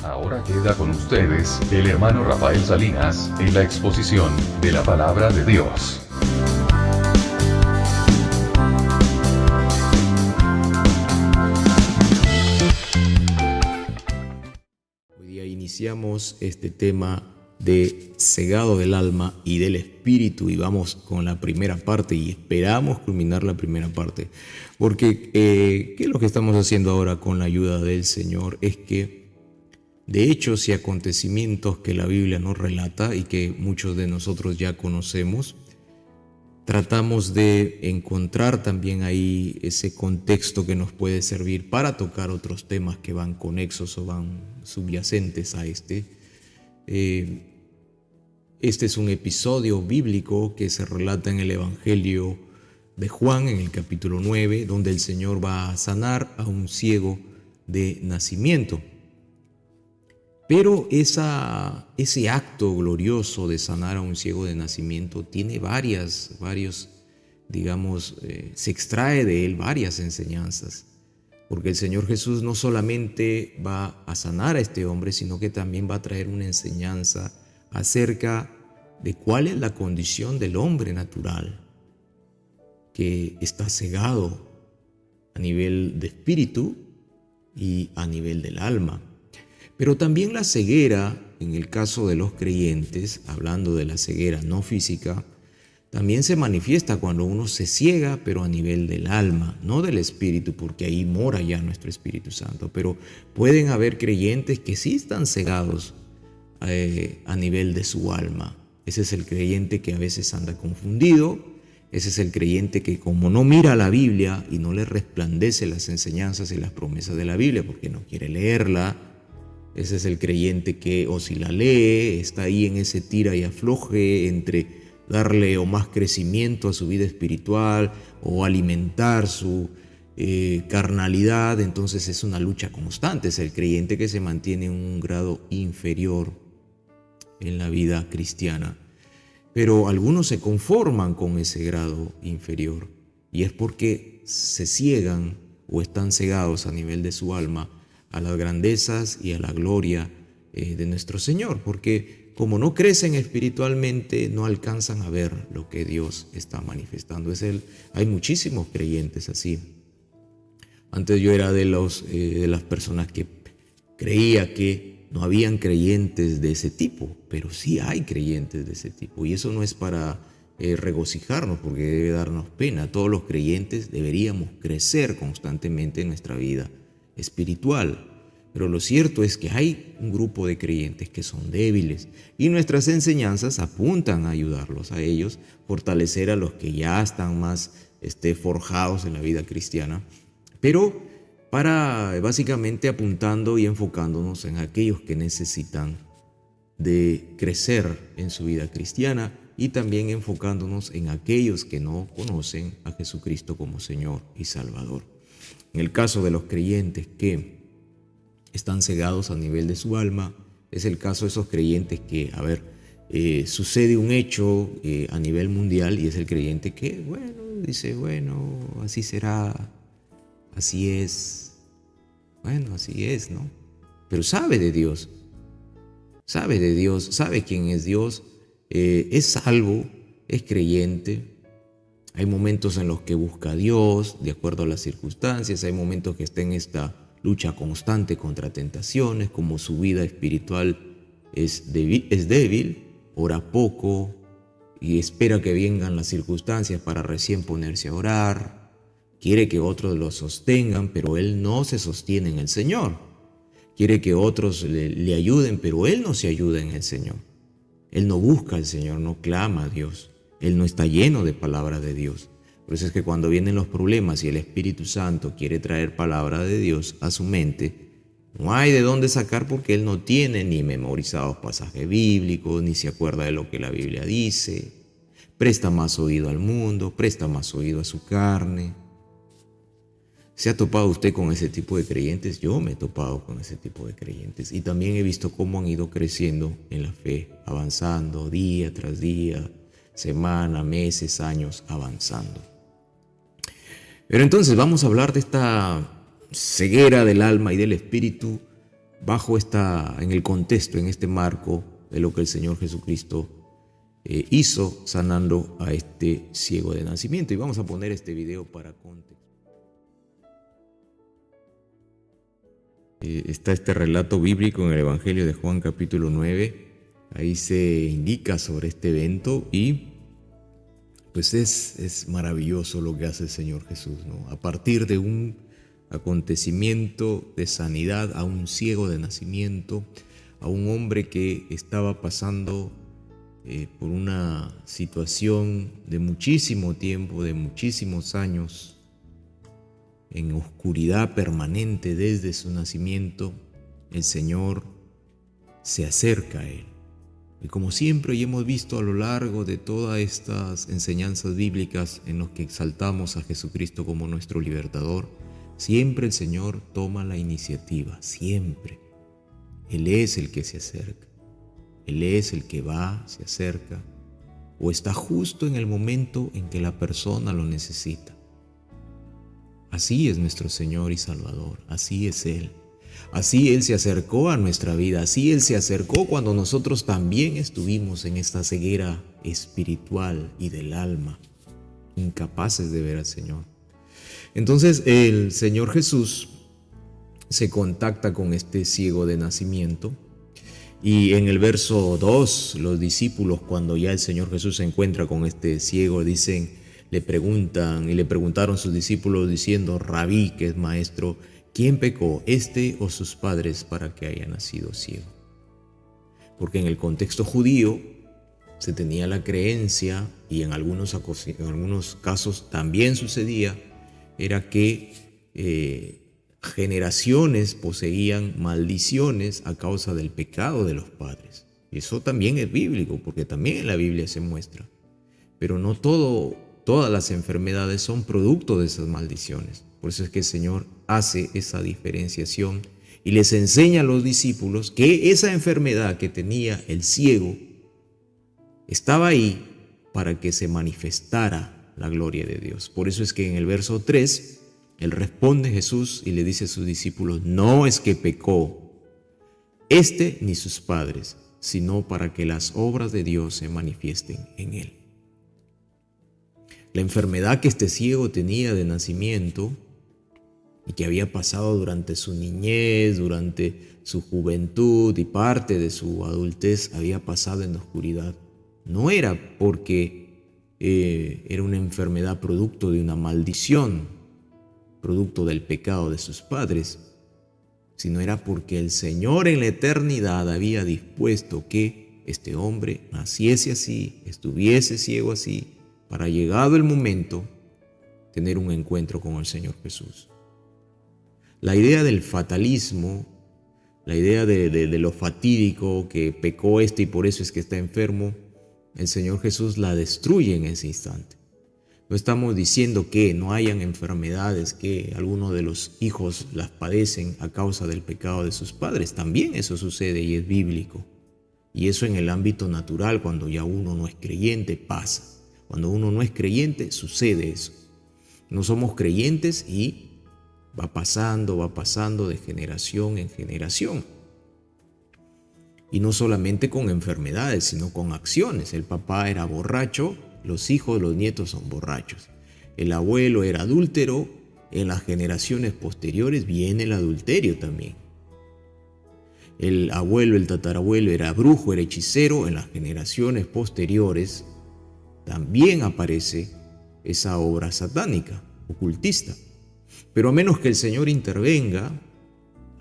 Ahora queda con ustedes, el hermano Rafael Salinas, en la exposición de la palabra de Dios. Hoy día iniciamos este tema de cegado del alma y del espíritu y vamos con la primera parte y esperamos culminar la primera parte porque ¿qué es lo que estamos haciendo ahora con la ayuda del Señor? Es que de hechos y acontecimientos que la Biblia nos relata y que muchos de nosotros ya conocemos, tratamos de encontrar también ahí ese contexto que nos puede servir para tocar otros temas que van conexos o van subyacentes a este. Este es un episodio bíblico que se relata en el Evangelio de Juan, en el capítulo 9, donde el Señor va a sanar a un ciego de nacimiento. Pero ese acto glorioso de sanar a un ciego de nacimiento tiene se extrae de él varias enseñanzas. Porque el Señor Jesús no solamente va a sanar a este hombre, sino que también va a traer una enseñanza acerca de cuál es la condición del hombre natural, que está cegado a nivel de espíritu y a nivel del alma. Pero también la ceguera, en el caso de los creyentes, hablando de la ceguera no física, también se manifiesta cuando uno se ciega, pero a nivel del alma, no del espíritu, porque ahí mora ya nuestro Espíritu Santo. Pero pueden haber creyentes que sí están cegados a nivel de su alma. Ese es el creyente que a veces anda confundido. Ese es el creyente que como no mira la Biblia y no le resplandece las enseñanzas y las promesas de la Biblia porque no quiere leerla. Ese es el creyente que o si la lee está ahí en ese tira y afloje entre darle o más crecimiento a su vida espiritual o alimentar su carnalidad. Entonces es una lucha constante. Es el creyente que se mantiene en un grado inferior en la vida cristiana. Pero algunos se conforman con ese grado inferior y es porque se ciegan o están cegados a nivel de su alma a las grandezas y a la gloria de nuestro Señor, porque como no crecen espiritualmente no alcanzan a ver lo que Dios está manifestando. Hay muchísimos creyentes así. Antes yo era de las personas que creía que no habían creyentes de ese tipo, pero sí hay creyentes de ese tipo y eso no es para regocijarnos porque debe darnos pena. Todos los creyentes deberíamos crecer constantemente en nuestra vida espiritual, pero lo cierto es que hay un grupo de creyentes que son débiles y nuestras enseñanzas apuntan a ayudarlos a ellos, fortalecer a los que ya están más forjados en la vida cristiana, pero para básicamente apuntando y enfocándonos en aquellos que necesitan de crecer en su vida cristiana y también enfocándonos en aquellos que no conocen a Jesucristo como Señor y Salvador. En el caso de los creyentes que están cegados a nivel de su alma, es el caso de esos creyentes que, sucede un hecho a nivel mundial y es el creyente que, dice, así será, así es, así es, ¿no? Pero sabe de Dios, sabe quién es Dios, es salvo, es creyente. Hay momentos en los que busca a Dios de acuerdo a las circunstancias, hay momentos que está en esta lucha constante contra tentaciones, como su vida espiritual es débil, ora poco y espera que vengan las circunstancias para recién ponerse a orar. Quiere que otros lo sostengan, pero él no se sostiene en el Señor. Quiere que otros le ayuden, pero él no se ayuda en el Señor. Él no busca al Señor, no clama a Dios. Él no está lleno de palabra de Dios. Por eso es que cuando vienen los problemas y el Espíritu Santo quiere traer palabra de Dios a su mente, no hay de dónde sacar porque él no tiene ni memorizados pasajes bíblicos, ni se acuerda de lo que la Biblia dice. Presta más oído al mundo, presta más oído a su carne. ¿Se ha topado usted con ese tipo de creyentes? Yo me he topado con ese tipo de creyentes y también he visto cómo han ido creciendo en la fe, avanzando día tras día, semana, meses, años, avanzando. Pero entonces vamos a hablar de esta ceguera del alma y del espíritu en el contexto, en este marco de lo que el Señor Jesucristo hizo sanando a este ciego de nacimiento. Y vamos a poner este video para contexto. Está este relato bíblico en el Evangelio de Juan capítulo 9. Ahí se indica sobre este evento y pues es maravilloso lo que hace el Señor Jesús, ¿no? A partir de un acontecimiento de sanidad a un ciego de nacimiento, a un hombre que estaba pasando por una situación de muchísimo tiempo, de muchísimos años, en oscuridad permanente desde su nacimiento, el Señor se acerca a él. Y como siempre y hemos visto a lo largo de todas estas enseñanzas bíblicas en las que exaltamos a Jesucristo como nuestro libertador, siempre el Señor toma la iniciativa, siempre. Él es el que se acerca. Él es el que va, se acerca, o está justo en el momento en que la persona lo necesita. Así es nuestro Señor y Salvador, así es Él. Así Él se acercó a nuestra vida, así Él se acercó cuando nosotros también estuvimos en esta ceguera espiritual y del alma, incapaces de ver al Señor. Entonces el Señor Jesús se contacta con este ciego de nacimiento. Y en el verso 2, los discípulos, cuando ya el Señor Jesús se encuentra con este ciego, le preguntaron sus discípulos diciendo: Rabí, que es maestro, ¿quién pecó, este o sus padres, para que haya nacido ciego? Porque en el contexto judío se tenía la creencia, y en algunos casos también sucedía, era que generaciones poseían maldiciones a causa del pecado de los padres. Y eso también es bíblico, porque también en la Biblia se muestra. Pero no todas las enfermedades son producto de esas maldiciones. Por eso es que el Señor hace esa diferenciación y les enseña a los discípulos que esa enfermedad que tenía el ciego estaba ahí para que se manifestara la gloria de Dios. Por eso es que en el verso 3, Él responde Jesús y le dice a sus discípulos: no es que pecó este ni sus padres, sino para que las obras de Dios se manifiesten en él. La enfermedad que este ciego tenía de nacimiento y que había pasado durante su niñez, durante su juventud y parte de su adultez, había pasado en la oscuridad, no era porque era una enfermedad producto de una maldición, producto del pecado de sus padres, sino era porque el Señor en la eternidad había dispuesto que este hombre naciese así, estuviese ciego así, para, llegado el momento, tener un encuentro con el Señor Jesús. La idea del fatalismo, la idea de lo fatídico, que pecó este y por eso es que está enfermo, el Señor Jesús la destruye en ese instante. No estamos diciendo que no hayan enfermedades que algunos de los hijos las padecen a causa del pecado de sus padres. También eso sucede y es bíblico. Y eso en el ámbito natural, cuando ya uno no es creyente, pasa. Cuando uno no es creyente, sucede eso. No somos creyentes y va pasando de generación en generación. Y no solamente con enfermedades, sino con acciones. El papá era borracho, los hijos, los nietos son borrachos. El abuelo era adúltero, en las generaciones posteriores viene el adulterio también. El abuelo, el tatarabuelo era brujo, era hechicero, en las generaciones posteriores también aparece esa obra satánica, ocultista. Pero a menos que el Señor intervenga,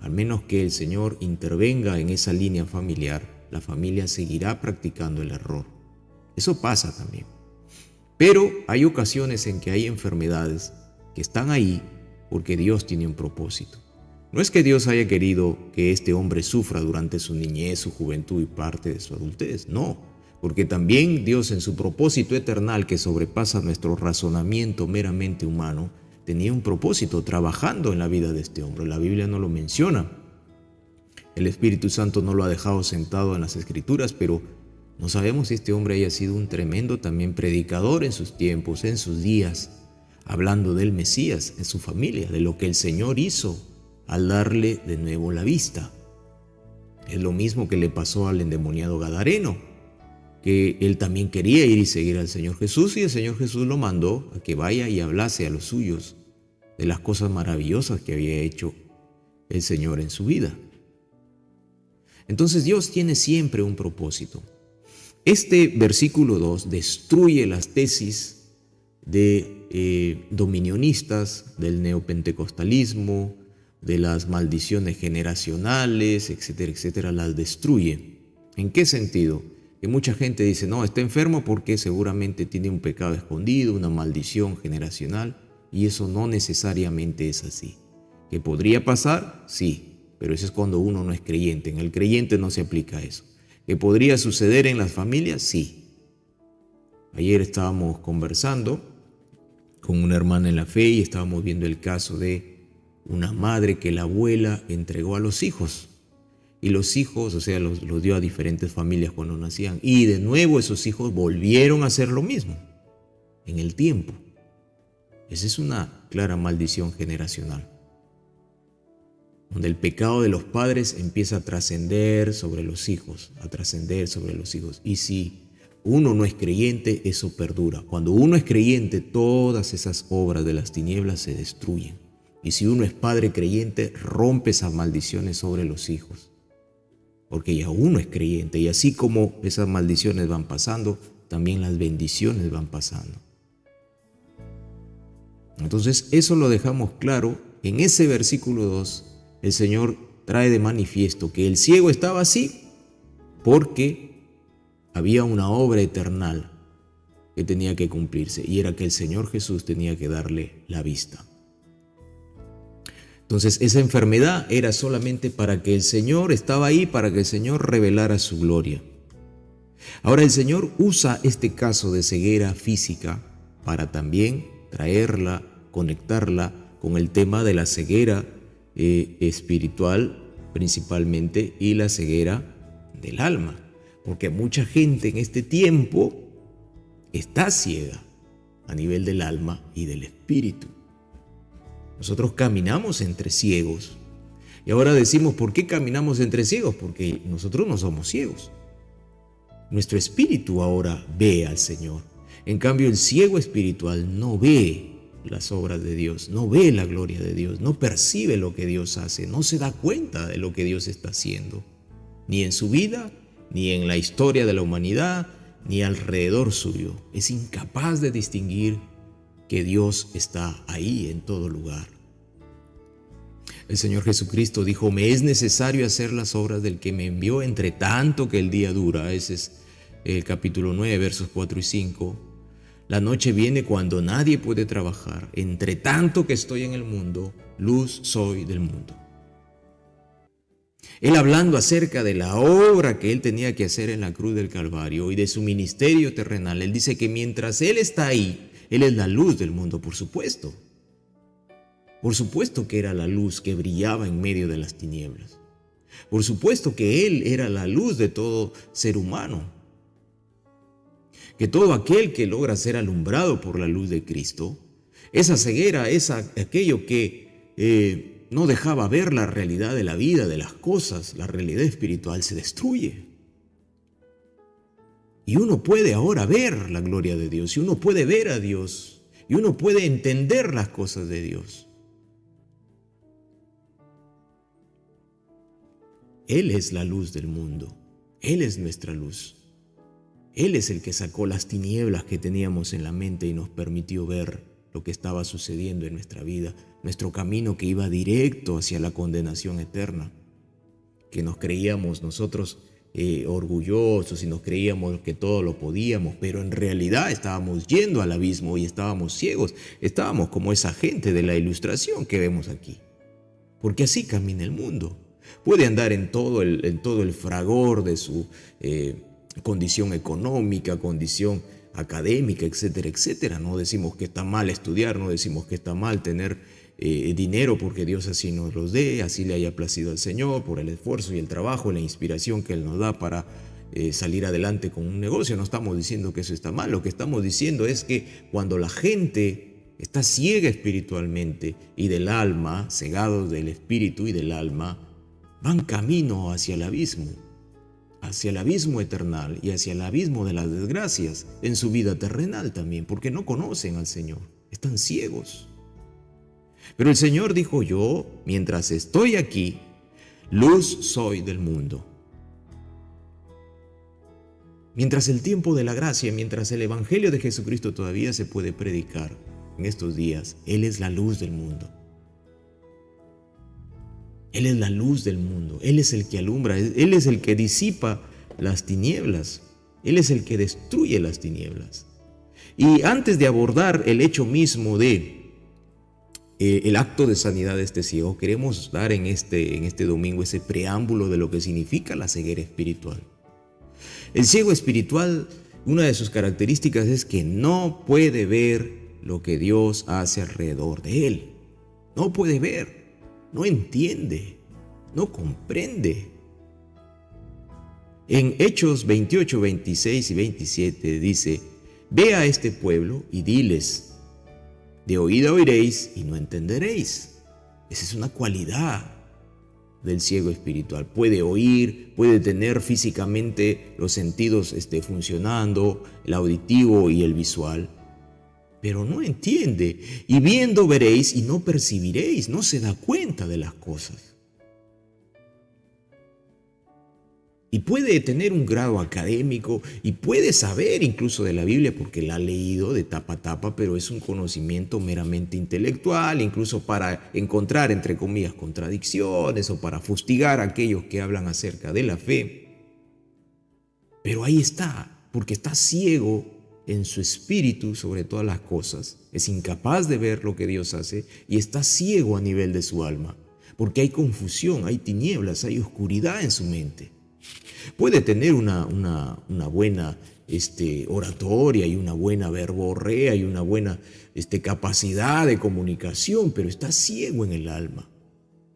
en esa línea familiar, la familia seguirá practicando el error. Eso pasa también. Pero hay ocasiones en que hay enfermedades que están ahí porque Dios tiene un propósito. No es que Dios haya querido que este hombre sufra durante su niñez, su juventud y parte de su adultez. No, porque también Dios, en su propósito eternal que sobrepasa nuestro razonamiento meramente humano, tenía un propósito trabajando en la vida de este hombre. La Biblia no lo menciona. El Espíritu Santo no lo ha dejado sentado en las Escrituras, pero no sabemos si este hombre haya sido un tremendo también predicador en sus tiempos, en sus días, hablando del Mesías, en su familia, de lo que el Señor hizo al darle de nuevo la vista. Es lo mismo que le pasó al endemoniado gadareno, que él también quería ir y seguir al Señor Jesús, y el Señor Jesús lo mandó a que vaya y hablase a los suyos de las cosas maravillosas que había hecho el Señor en su vida. Entonces Dios tiene siempre un propósito. Este versículo 2 destruye las tesis de dominionistas, del neopentecostalismo, de las maldiciones generacionales, etcétera, etcétera, las destruye. ¿En qué sentido? Que mucha gente dice, no, está enfermo porque seguramente tiene un pecado escondido, una maldición generacional, y eso no necesariamente es así. ¿Que podría pasar? Sí, pero eso es cuando uno no es creyente. En el creyente no se aplica eso. ¿Que podría suceder en las familias? Sí. Ayer estábamos conversando con una hermana en la fe y estábamos viendo el caso de una madre que la abuela entregó a los hijos. Y los hijos, o sea, los dio a diferentes familias cuando nacían. Y de nuevo esos hijos volvieron a hacer lo mismo en el tiempo. Esa es una clara maldición generacional, donde el pecado de los padres empieza a trascender sobre los hijos, a trascender sobre los hijos. Y si uno no es creyente, eso perdura. Cuando uno es creyente, todas esas obras de las tinieblas se destruyen. Y si uno es padre creyente, rompe esas maldiciones sobre los hijos, porque ya uno es creyente. Y así como esas maldiciones van pasando, también las bendiciones van pasando. Entonces eso lo dejamos claro. En ese versículo 2, el Señor trae de manifiesto que el ciego estaba así porque había una obra eterna que tenía que cumplirse, y era que el Señor Jesús tenía que darle la vista. Entonces esa enfermedad era solamente para que el Señor estaba ahí, para que el Señor revelara su gloria. Ahora el Señor usa este caso de ceguera física para también traerla, conectarla con el tema de la ceguera espiritual principalmente, y la ceguera del alma, porque mucha gente en este tiempo está ciega a nivel del alma y del espíritu. Nosotros caminamos entre ciegos, y ahora decimos, ¿por qué caminamos entre ciegos? Porque nosotros no somos ciegos. Nuestro espíritu ahora ve al Señor. En cambio, el ciego espiritual no ve las obras de Dios, no ve la gloria de Dios, no percibe lo que Dios hace, no se da cuenta de lo que Dios está haciendo, ni en su vida, ni en la historia de la humanidad, ni alrededor suyo. Es incapaz de distinguir que Dios está ahí en todo lugar. El Señor Jesucristo dijo, me es necesario hacer las obras del que me envió, entre tanto que el día dura. Ese es el capítulo 9, versos 4 y 5. La noche viene cuando nadie puede trabajar. Entre tanto que estoy en el mundo, luz soy del mundo. Él hablando acerca de la obra que él tenía que hacer en la cruz del Calvario y de su ministerio terrenal, él dice que mientras él está ahí, él es la luz del mundo, por supuesto. Por supuesto que era la luz que brillaba en medio de las tinieblas. Por supuesto que él era la luz de todo ser humano. Que todo aquel que logra ser alumbrado por la luz de Cristo, esa ceguera es aquello que no dejaba ver la realidad de la vida, de las cosas, la realidad espiritual se destruye. Y uno puede ahora ver la gloria de Dios, y uno puede ver a Dios, y uno puede entender las cosas de Dios. Él es la luz del mundo, Él es nuestra luz. Él es el que sacó las tinieblas que teníamos en la mente y nos permitió ver lo que estaba sucediendo en nuestra vida, nuestro camino que iba directo hacia la condenación eterna, que nos creíamos nosotros orgullosos y nos creíamos que todo lo podíamos, pero en realidad estábamos yendo al abismo y estábamos ciegos, estábamos como esa gente de la ilustración que vemos aquí, porque así camina el mundo. Puede andar en todo el fragor de su condición económica, condición académica, etcétera, etcétera. No decimos que está mal estudiar, no decimos que está mal tener dinero porque Dios así nos los dé, así le haya placido al Señor, por el esfuerzo y el trabajo, la inspiración que Él nos da para salir adelante con un negocio. No estamos diciendo que eso está mal, lo que estamos diciendo es que cuando la gente está ciega espiritualmente y del alma, cegados del espíritu y del alma, van camino hacia el abismo eternal y hacia el abismo de las desgracias en su vida terrenal también, porque no conocen al Señor, están ciegos. Pero el Señor dijo: yo, mientras estoy aquí, luz soy del mundo. Mientras el tiempo de la gracia, mientras el Evangelio de Jesucristo todavía se puede predicar en estos días, Él es la luz del mundo. Él es la luz del mundo, Él es el que alumbra, Él es el que disipa las tinieblas, Él es el que destruye las tinieblas. Y antes de abordar el hecho mismo de el acto de sanidad de este ciego, queremos dar en este domingo ese preámbulo de lo que significa la ceguera espiritual. El ciego espiritual, una de sus características es que no puede ver lo que Dios hace alrededor de él. No puede ver, no entiende, no comprende. En Hechos 28, 26 y 27 dice: ve a este pueblo y diles, de oída oiréis y no entenderéis. Esa es una cualidad del ciego espiritual. Puede oír, puede tener físicamente los sentidos funcionando, el auditivo y el visual, pero no entiende. Y viendo veréis y no percibiréis, no se da cuenta de las cosas. Y puede tener un grado académico y puede saber incluso de la Biblia porque la ha leído de tapa a tapa, pero es un conocimiento meramente intelectual, incluso para encontrar, entre comillas, contradicciones o para fustigar a aquellos que hablan acerca de la fe. Pero ahí está, porque está ciego en su espíritu sobre todas las cosas. Es incapaz de ver lo que Dios hace y está ciego a nivel de su alma, porque hay confusión, hay tinieblas, hay oscuridad en su mente. Puede tener una buena oratoria y una buena verborrea y una buena capacidad de comunicación, pero está ciego en el alma.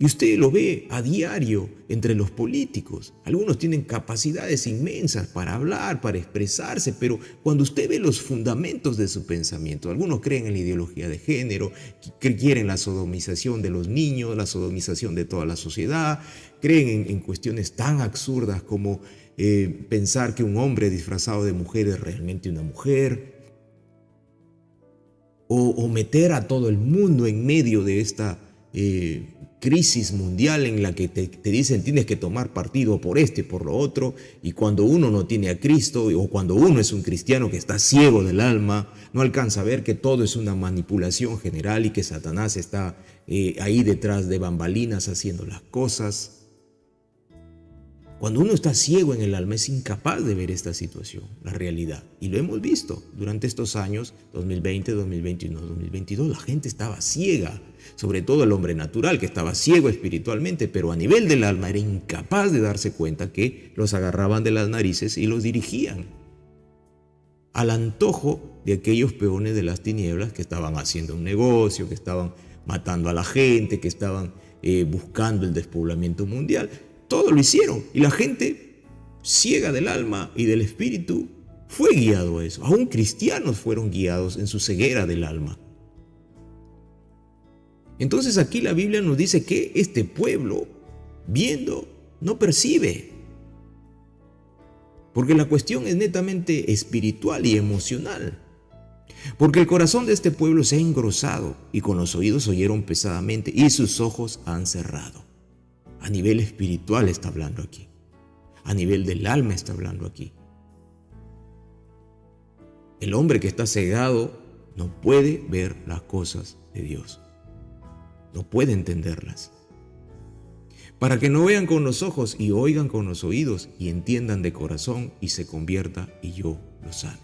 Y usted lo ve a diario entre los políticos. Algunos tienen capacidades inmensas para hablar, para expresarse, pero cuando usted ve los fundamentos de su pensamiento, algunos creen en la ideología de género, quieren la sodomización de los niños, la sodomización de toda la sociedad, creen en cuestiones tan absurdas como pensar que un hombre disfrazado de mujer es realmente una mujer, o meter a todo el mundo en medio de esta crisis mundial en la que te dicen tienes que tomar partido por por lo otro, y cuando uno no tiene a Cristo o cuando uno es un cristiano que está ciego del alma, no alcanza a ver que todo es una manipulación general y que Satanás está ahí detrás de bambalinas haciendo las cosas. Cuando uno está ciego en el alma es incapaz de ver esta situación, la realidad. Y lo hemos visto durante estos años, 2020, 2021, 2022. La gente estaba ciega, sobre todo el hombre natural, que estaba ciego espiritualmente, pero a nivel del alma era incapaz de darse cuenta que los agarraban de las narices y los dirigían al antojo de aquellos peones de las tinieblas que estaban haciendo un negocio, que estaban matando a la gente, que estaban buscando el despoblamiento mundial. Todo lo hicieron y la gente ciega del alma y del espíritu fue guiado a eso. Aún cristianos fueron guiados en su ceguera del alma. Entonces aquí la Biblia nos dice que este pueblo, viendo, no percibe. Porque la cuestión es netamente espiritual y emocional. Porque el corazón de este pueblo se ha engrosado y con los oídos oyeron pesadamente y sus ojos han cerrado. A nivel espiritual está hablando aquí. A nivel del alma está hablando aquí. El hombre que está cegado no puede ver las cosas de Dios. No puede entenderlas. Para que no vean con los ojos y oigan con los oídos y entiendan de corazón y se convierta y yo lo sane.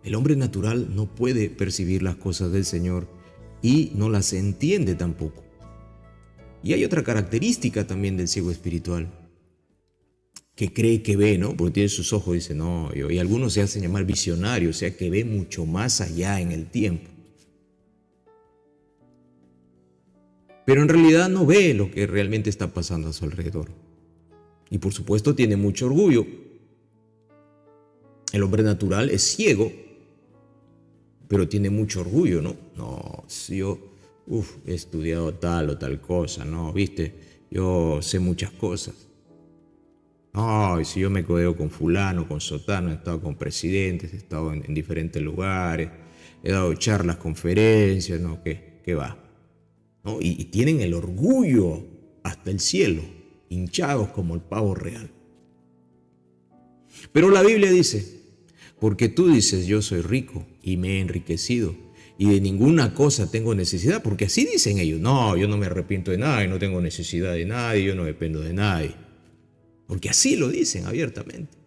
El hombre natural no puede percibir las cosas del Señor y no las entiende tampoco. Y hay otra característica también del ciego espiritual, que cree que ve, ¿no? Porque tiene sus ojos y dice, no, y algunos se hacen llamar visionarios, o sea, que ve mucho más allá en el tiempo. Pero en realidad no ve lo que realmente está pasando a su alrededor. Y por supuesto tiene mucho orgullo. El hombre natural es ciego, pero tiene mucho orgullo, ¿no? No, si yo he estudiado tal o tal cosa, ¿no? ¿Viste? Yo sé muchas cosas. Ay, si yo me codeo con fulano, con sotano, he estado con presidentes, he estado en diferentes lugares, he dado charlas, conferencias, ¿no? ¿Qué va? ¿No? Y tienen el orgullo hasta el cielo, hinchados como el pavo real. Pero la Biblia dice, porque tú dices, yo soy rico y me he enriquecido y de ninguna cosa tengo necesidad, porque así dicen ellos, no, yo no me arrepiento de nada, no tengo necesidad de nadie, yo no dependo de nadie, porque así lo dicen abiertamente.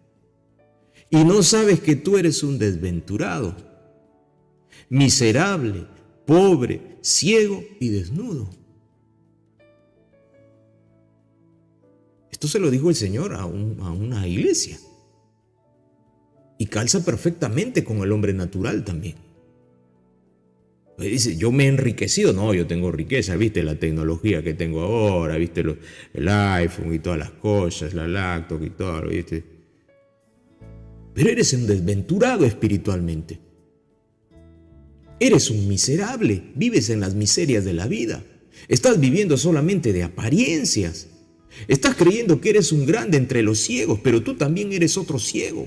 Y no sabes que tú eres un desventurado, miserable, pobre, ciego y desnudo. Esto se lo dijo el Señor a una iglesia. Y calza perfectamente con el hombre natural también. Dice, yo me he enriquecido. No, yo tengo riqueza, viste la tecnología que tengo ahora, viste el iPhone y todas las cosas, la laptop y todo, viste. Pero eres un desventurado espiritualmente. Eres un miserable, vives en las miserias de la vida. Estás viviendo solamente de apariencias. Estás creyendo que eres un grande entre los ciegos, pero tú también eres otro ciego.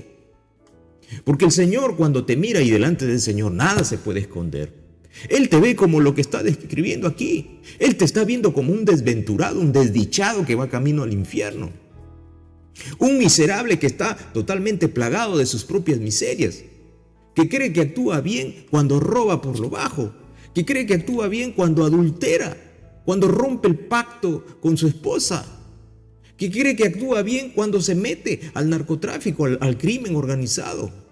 Porque el Señor, cuando te mira, y delante del Señor nada se puede esconder, Él te ve como lo que está describiendo aquí. Él te está viendo como un desventurado, un desdichado que va camino al infierno. Un miserable que está totalmente plagado de sus propias miserias, que cree que actúa bien cuando roba por lo bajo, que cree que actúa bien cuando adultera, cuando rompe el pacto con su esposa, que cree que actúa bien cuando se mete al narcotráfico, al crimen organizado,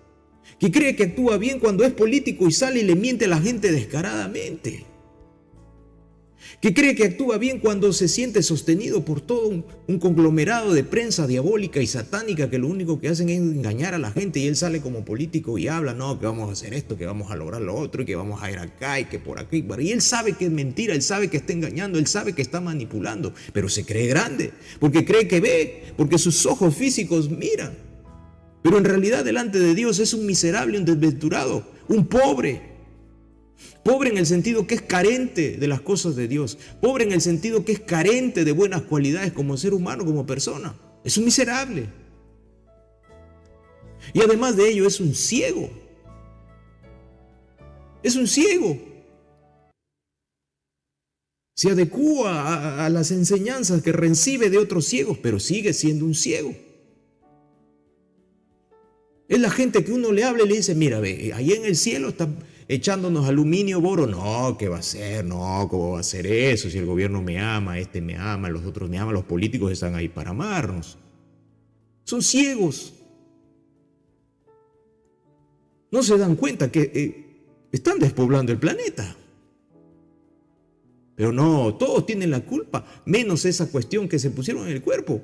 que cree que actúa bien cuando es político y sale y le miente a la gente descaradamente, que cree que actúa bien cuando se siente sostenido por todo un conglomerado de prensa diabólica y satánica que lo único que hacen es engañar a la gente, y él sale como político y habla, no, que vamos a hacer esto, que vamos a lograr lo otro, y que vamos a ir acá y que por aquí, y él sabe que es mentira, él sabe que está engañando, él sabe que está manipulando, pero se cree grande, porque cree que ve, porque sus ojos físicos miran, pero en realidad delante de Dios es un miserable, un desventurado, un pobre. Pobre en el sentido que es carente de las cosas de Dios. Pobre en el sentido que es carente de buenas cualidades como ser humano, como persona. Es un miserable. Y además de ello es un ciego. Es un ciego. Se adecúa a las enseñanzas que recibe de otros ciegos, pero sigue siendo un ciego. Es la gente que uno le habla y le dice, mira, ve, ahí en el cielo está echándonos aluminio, boro. No, ¿qué va a hacer? No, ¿cómo va a hacer eso? Si el gobierno me ama, este me ama, los otros me aman, los políticos están ahí para amarnos. Son ciegos. No se dan cuenta que están despoblando el planeta. Pero no, todos tienen la culpa, menos esa cuestión que se pusieron en el cuerpo.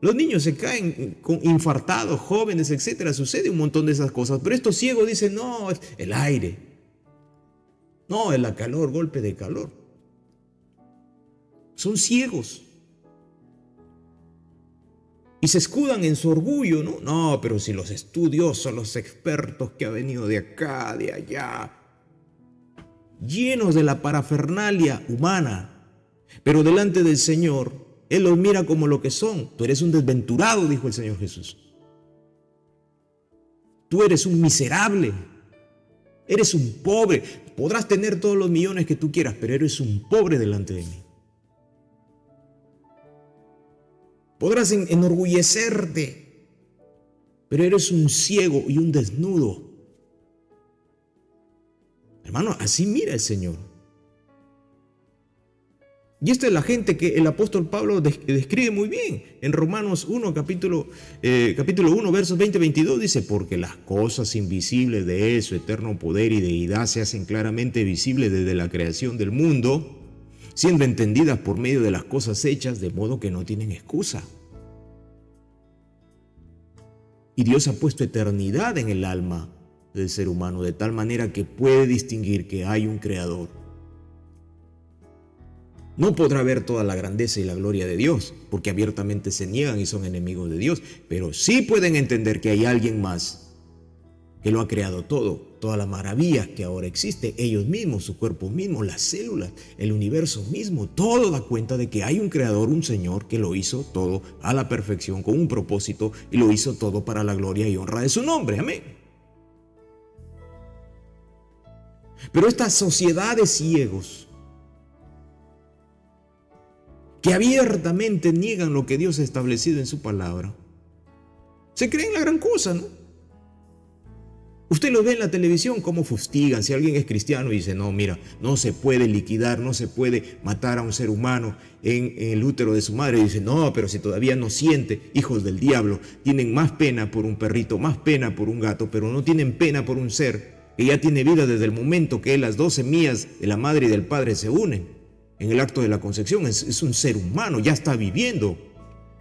Los niños se caen infartados, jóvenes, etcétera. Sucede un montón de esas cosas. Pero estos ciegos dicen, no, es el aire. No, es la calor, golpe de calor. Son ciegos. Y se escudan en su orgullo, ¿no? No, pero si los estudiosos, los expertos que han venido de acá, de allá, llenos de la parafernalia humana, pero delante del Señor, Él los mira como lo que son. Tú eres un desventurado, dijo el Señor Jesús. Tú eres un miserable. Eres un pobre. Podrás tener todos los millones que tú quieras, pero eres un pobre delante de mí. Podrás enorgullecerte, pero eres un ciego y un desnudo. Hermano, así mira el Señor. Y esta es la gente que el apóstol Pablo describe muy bien. En Romanos 1, capítulo 1, versos 20-22 dice, porque las cosas invisibles de Él, su eterno poder y deidad, se hacen claramente visibles desde la creación del mundo, siendo entendidas por medio de las cosas hechas, de modo que no tienen excusa. Y Dios ha puesto eternidad en el alma del ser humano, de tal manera que puede distinguir que hay un creador. No podrá ver toda la grandeza y la gloria de Dios, porque abiertamente se niegan y son enemigos de Dios, pero sí pueden entender que hay alguien más que lo ha creado todo, toda la maravilla que ahora existe, ellos mismos, su cuerpo mismo, las células, el universo mismo, todo da cuenta de que hay un creador, un Señor que lo hizo todo a la perfección, con un propósito, y lo hizo todo para la gloria y honra de su nombre. Amén. Pero esta sociedad de ciegos que abiertamente niegan lo que Dios ha establecido en su palabra, se creen la gran cosa, ¿no? Usted lo ve en la televisión cómo fustigan. Si alguien es cristiano y dice, no, mira, no se puede liquidar, no se puede matar a un ser humano en el útero de su madre. Y dice, no, pero si todavía no siente, hijos del diablo, tienen más pena por un perrito, más pena por un gato, pero no tienen pena por un ser que ya tiene vida desde el momento que las dos semillas de la madre y del padre se unen. En el acto de la concepción es un ser humano, ya está viviendo.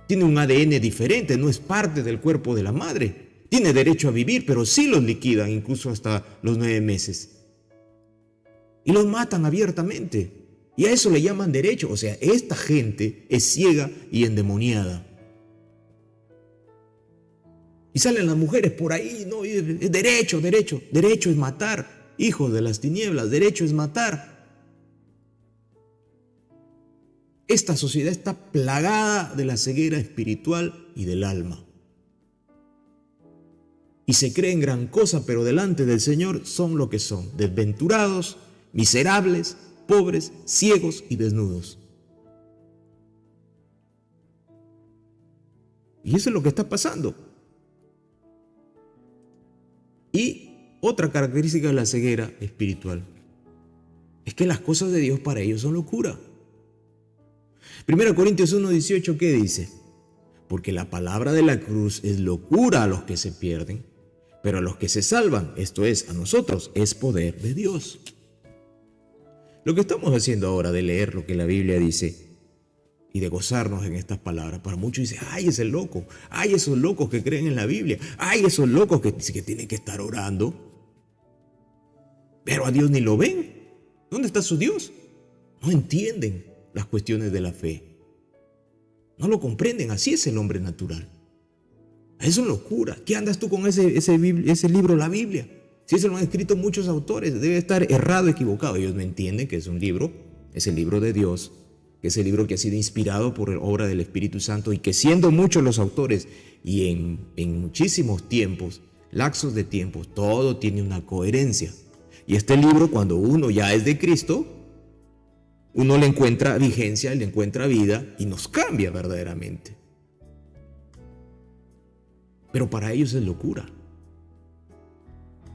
Tiene un ADN diferente, no es parte del cuerpo de la madre. Tiene derecho a vivir, pero sí los liquidan, incluso hasta los 9 meses. Y los matan abiertamente. Y a eso le llaman derecho. O sea, esta gente es ciega y endemoniada. Y salen las mujeres por ahí, no, derecho, derecho. Derecho es matar. Hijos de las tinieblas, derecho es matar. Esta sociedad está plagada de la ceguera espiritual y del alma. Y se creen gran cosa, pero delante del Señor son lo que son: desventurados, miserables, pobres, ciegos y desnudos. Y eso es lo que está pasando. Y otra característica de la ceguera espiritual es que las cosas de Dios para ellos son locura. 1 Corintios 1:18, ¿qué dice? Porque la palabra de la cruz es locura a los que se pierden, pero a los que se salvan, esto es, a nosotros, es poder de Dios. Lo que estamos haciendo ahora de leer lo que la Biblia dice y de gozarnos en estas palabras, para muchos dicen, ay, ese loco, ay, esos locos que creen en la Biblia, ay, esos locos que tienen que estar orando, pero a Dios ni lo ven. ¿Dónde está su Dios? No entienden las cuestiones de la fe. No lo comprenden, así es el hombre natural. Eso es locura. ¿Qué andas tú con ese libro, la Biblia? Si eso lo han escrito muchos autores, debe estar errado, equivocado. Ellos no entienden que es un libro, es el libro de Dios, que es el libro que ha sido inspirado por obra del Espíritu Santo y que siendo muchos los autores y en muchísimos tiempos, lapsos de tiempos, todo tiene una coherencia. Y este libro, cuando uno ya es de Cristo, uno le encuentra vigencia, le encuentra vida y nos cambia verdaderamente. Pero para ellos es locura.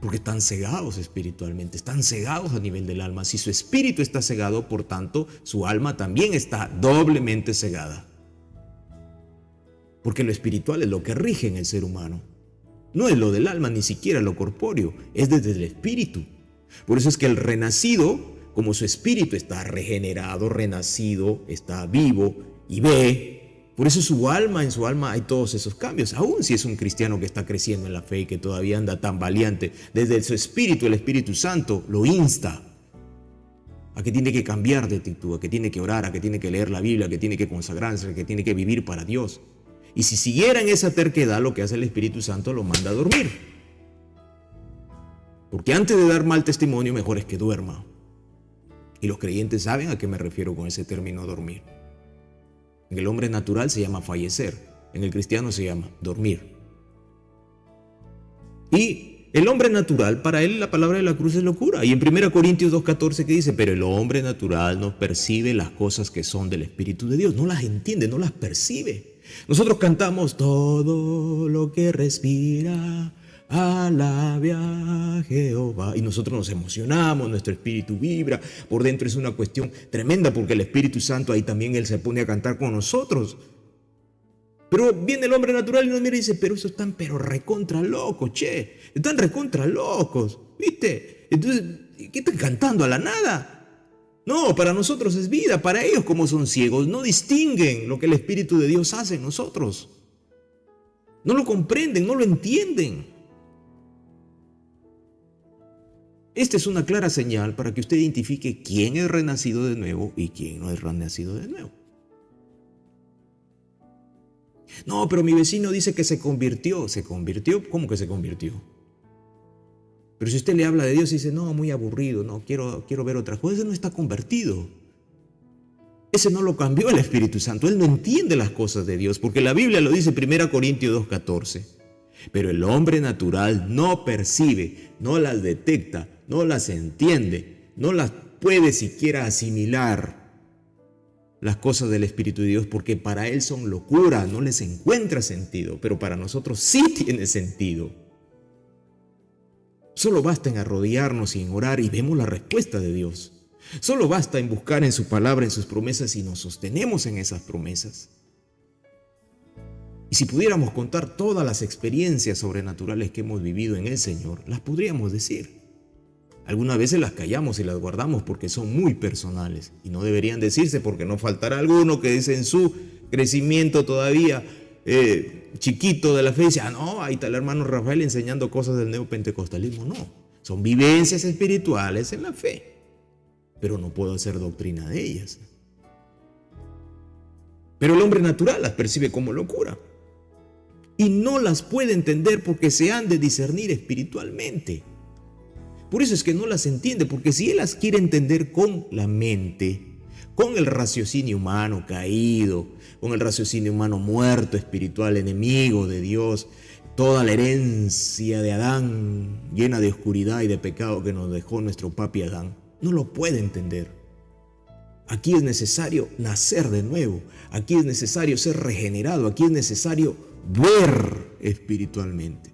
Porque están cegados espiritualmente, están cegados a nivel del alma. Si su espíritu está cegado, por tanto, su alma también está doblemente cegada. Porque lo espiritual es lo que rige en el ser humano. No es lo del alma, ni siquiera lo corpóreo, es desde el espíritu. Por eso es que el renacido, como su espíritu está regenerado, renacido, está vivo y ve, por eso en su alma hay todos esos cambios. Aún si es un cristiano que está creciendo en la fe y que todavía anda tan valiente, desde su espíritu, el Espíritu Santo lo insta a que tiene que cambiar de actitud, a que tiene que orar, a que tiene que leer la Biblia, a que tiene que consagrarse, a que tiene que vivir para Dios. Y si siguiera en esa terquedad, lo que hace el Espíritu Santo lo manda a dormir. Porque antes de dar mal testimonio, mejor es que duerma. Y los creyentes saben a qué me refiero con ese término dormir. En el hombre natural se llama fallecer, en el cristiano se llama dormir. Y el hombre natural, para él la palabra de la cruz es locura. Y en 1 Corintios 2:14 que dice, pero el hombre natural no percibe las cosas que son del Espíritu de Dios, no las entiende, no las percibe. Nosotros cantamos todo lo que respira, alabe a Jehová. Y nosotros nos emocionamos, nuestro espíritu vibra. Por dentro es una cuestión tremenda porque el Espíritu Santo ahí también Él se pone a cantar con nosotros. Pero viene el hombre natural y nos mira y dice, pero esos están recontra locos, che. Están recontra locos, ¿viste? Entonces, ¿qué están cantando a la nada? No, para nosotros es vida. Para ellos, como son ciegos, no distinguen lo que el Espíritu de Dios hace en nosotros. No lo comprenden, no lo entienden. Esta es una clara señal para que usted identifique quién es renacido de nuevo y quién no es renacido de nuevo. No, pero mi vecino dice que se convirtió. ¿Se convirtió? ¿Cómo que se convirtió? Pero si usted le habla de Dios y dice, no, muy aburrido, no, quiero ver otras cosas, ese no está convertido. Ese no lo cambió el Espíritu Santo. Él no entiende las cosas de Dios, porque la Biblia lo dice 1 Corintios 2:14. Pero el hombre natural no percibe, no las detecta, no las entiende, no las puede siquiera asimilar las cosas del Espíritu de Dios, porque para él son locura, no les encuentra sentido, pero para nosotros sí tiene sentido. Solo basta en arrodillarnos y en orar y vemos la respuesta de Dios. Solo basta en buscar en su palabra, en sus promesas, y nos sostenemos en esas promesas. Y si pudiéramos contar todas las experiencias sobrenaturales que hemos vivido en el Señor, las podríamos decir. Algunas veces las callamos y las guardamos porque son muy personales y no deberían decirse, porque no faltará alguno que dice en su crecimiento todavía chiquito de la fe, dice, no, ahí está el hermano Rafael enseñando cosas del neopentecostalismo. No, son vivencias espirituales en la fe, pero no puedo hacer doctrina de ellas. Pero el hombre natural las percibe como locura y no las puede entender porque se han de discernir espiritualmente. Por eso es que no las entiende, porque si él las quiere entender con la mente, con el raciocinio humano caído, con el raciocinio humano muerto, espiritual, enemigo de Dios, toda la herencia de Adán llena de oscuridad y de pecado que nos dejó nuestro papi Adán, no lo puede entender. Aquí es necesario nacer de nuevo, aquí es necesario ser regenerado, aquí es necesario ver espiritualmente.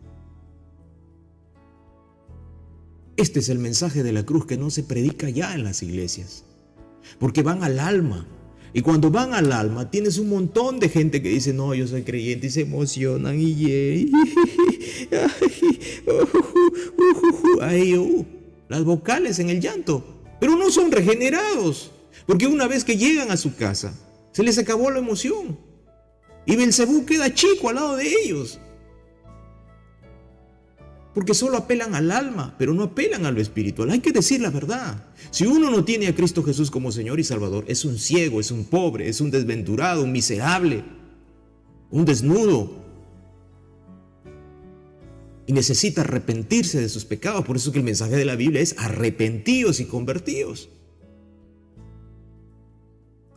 Este es el mensaje de la cruz que no se predica ya en las iglesias, porque van al alma. Y cuando van al alma, tienes un montón de gente que dice, no, yo soy creyente, y se emocionan las vocales en el llanto, pero no son regenerados, porque una vez que llegan a su casa, se les acabó la emoción y Belcebú queda chico al lado de ellos. Porque solo apelan al alma, pero no apelan a lo espiritual. Hay que decir la verdad. Si uno no tiene a Cristo Jesús como Señor y Salvador, es un ciego, es un pobre, es un desventurado, un miserable, un desnudo. Y necesita arrepentirse de sus pecados. Por eso que el mensaje de la Biblia es arrepentíos y convertíos.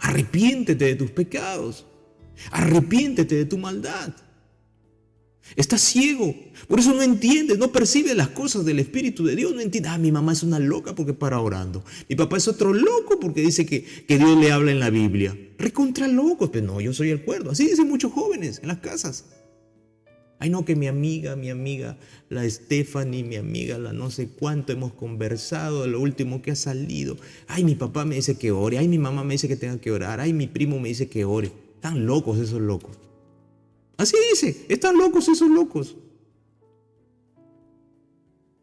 Arrepiéntete de tus pecados. Arrepiéntete de tu maldad. Estás ciego, por eso no entiendes, no percibes las cosas del Espíritu de Dios. No entiendes, mi mamá es una loca porque para orando. Mi papá es otro loco porque dice que Dios le habla en la Biblia. Recontra locos, pero no, yo soy el cuerdo. Así dicen muchos jóvenes en las casas. Ay, no, que mi amiga, la Stephanie, mi amiga, la no sé cuánto, hemos conversado de lo último que ha salido. Ay, mi papá me dice que ore, ay, mi mamá me dice que tenga que orar, ay, mi primo me dice que ore. Están locos esos locos. Así dice, están locos esos locos.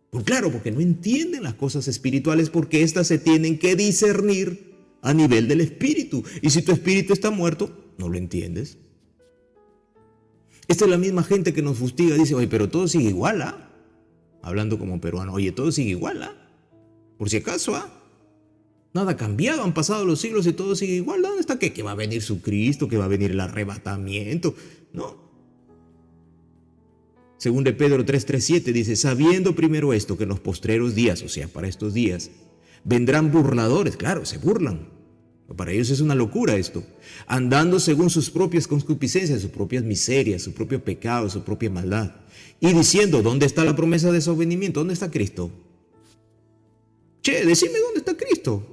Pues claro, porque no entienden las cosas espirituales, porque éstas se tienen que discernir a nivel del espíritu. Y si tu espíritu está muerto, no lo entiendes. Esta es la misma gente que nos fustiga, dice, oye, pero todo sigue igual, ¿ah? Hablando como peruano, oye, todo sigue igual, ¿ah? Por si acaso, ¿ah? Nada ha cambiado, han pasado los siglos y todo sigue igual. ¿Dónde está que va a venir su Cristo, que va a venir el arrebatamiento? No. Según de Pedro 3:7 dice, sabiendo primero esto, que en los postreros días, o sea, para estos días, vendrán burladores. Claro, se burlan. Para ellos es una locura esto. Andando según sus propias concupiscencias, sus propias miserias, su propio pecado, su propia maldad. Y diciendo, ¿dónde está la promesa de su advenimiento? ¿Dónde está Cristo? Che, decime dónde está Cristo.